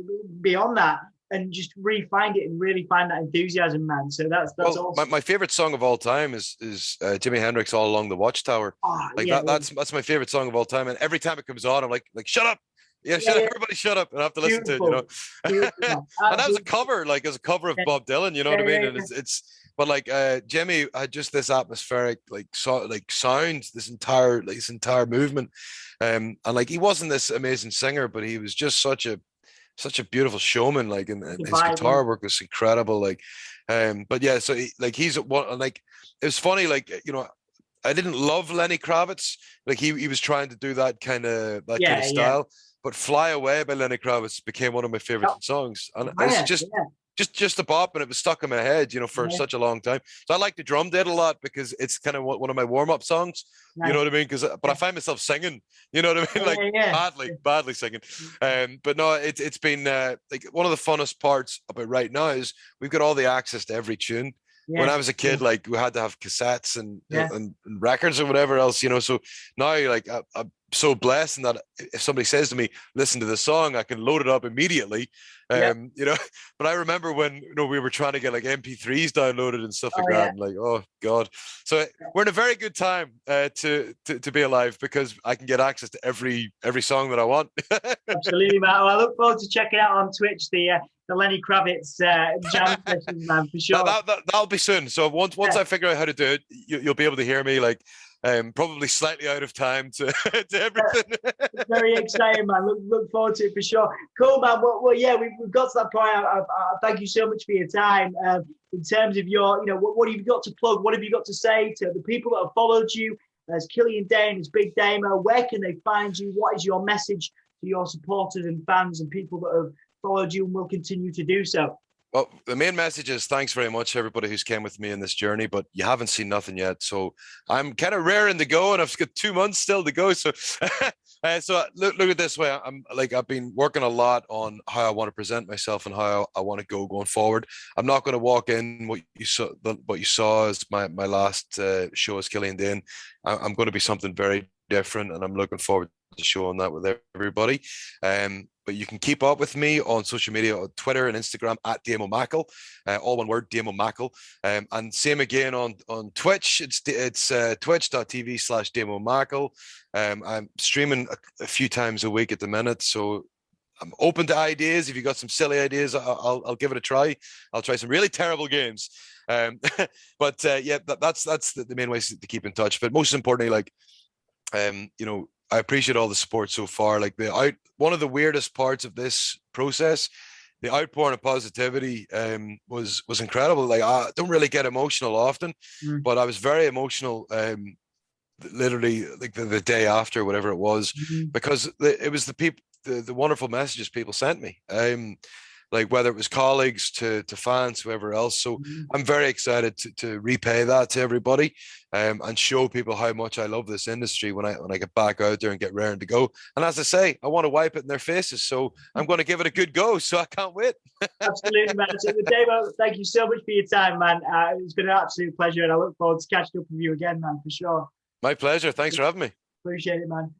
beyond that, and just re-find it and really find that enthusiasm, man. So that's awesome. My favorite song of all time is Jimi Hendrix All Along the Watchtower. That's my favorite song of all time, and every time it comes on, I'm like shut up. Yeah, shut up, everybody shut up, and I have to listen to it, you know. And that was a cover, like as a cover of Bob Dylan, you know what I mean? And it's but like Jimmy had just this atmospheric sound, this entire movement. And like he wasn't this amazing singer, but he was just such a beautiful showman, like, and his guitar work was incredible, like. But yeah, so he's one, like, it was funny, like, you know, I didn't love Lenny Kravitz, like he was trying to do that kind of style, but Fly Away by Lenny Kravitz became one of my favorite songs, and it's just a bop, and it was stuck in my head, you know, for such a long time. So I like the drum dead a lot because it's kind of one of my warm-up songs, you know what I mean? But I find myself singing, you know what I mean? Badly singing. But no, it's been like one of the funnest parts about right now is we've got all the access to every tune. When I was a kid, like we had to have cassettes and records or whatever else, you know. So now, like, I'm so blessed in that if somebody says to me, "Listen to the song," I can load it up immediately. You know. But I remember when, you know, we were trying to get like MP3s downloaded and stuff like that. And like, oh god. So we're in a very good time to be alive, because I can get access to every song that I want. Absolutely, man. Well, I look forward to checking out on Twitch the Lenny Kravitz jam sessions, man, for sure. That'll be soon. So once I figure out how to do it, you'll be able to hear me, like, probably slightly out of time to everything. Very exciting, man. Look forward to it for sure. Cool, man. Well, yeah, we've got to that point. I thank you so much for your time. In terms of your, you know, what have you got to plug? What have you got to say to the people that have followed you? As Killian Dain, as Big Damo, where can they find you? What is your message to your supporters and fans and people that have followed you and will continue to do so? Well, the main message is thanks very much, everybody who's came with me in this journey, but you haven't seen nothing yet. So I'm kind of raring to go, and I've got 2 months still to go. So, so look at this way. I've been working a lot on how I want to present myself and how I want to go going forward. I'm not going to walk in what you saw as my last show as Killian Dain. I'm going to be something very different, and I'm looking forward to showing that with everybody. But you can keep up with me on social media, on Twitter and Instagram at Damo Mackle, all one word, Damo Mackle. And same again on Twitch. It's twitch.tv/Damo Mackle. I'm streaming a few times a week at the minute, so I'm open to ideas. If you got some silly ideas, I'll give it a try. I'll try some really terrible games. But yeah, that's the main ways to keep in touch. But most importantly, like, you know, I appreciate all the support so far. Like one of the weirdest parts of this process, the outpouring of positivity was incredible. Like, I don't really get emotional often, but I was very emotional literally like the day after, whatever it was, because it was the wonderful messages people sent me. like whether it was colleagues to fans, whoever else. So I'm very excited to repay that to everybody, and show people how much I love this industry when I get back out there and get raring to go. And as I say, I want to wipe it in their faces. So I'm going to give it a good go. So I can't wait. Absolutely, man. So, Damo, thank you so much for your time, man. It's been an absolute pleasure, and I look forward to catching up with you again, man, for sure. My pleasure. Thanks for having me. Appreciate it, man.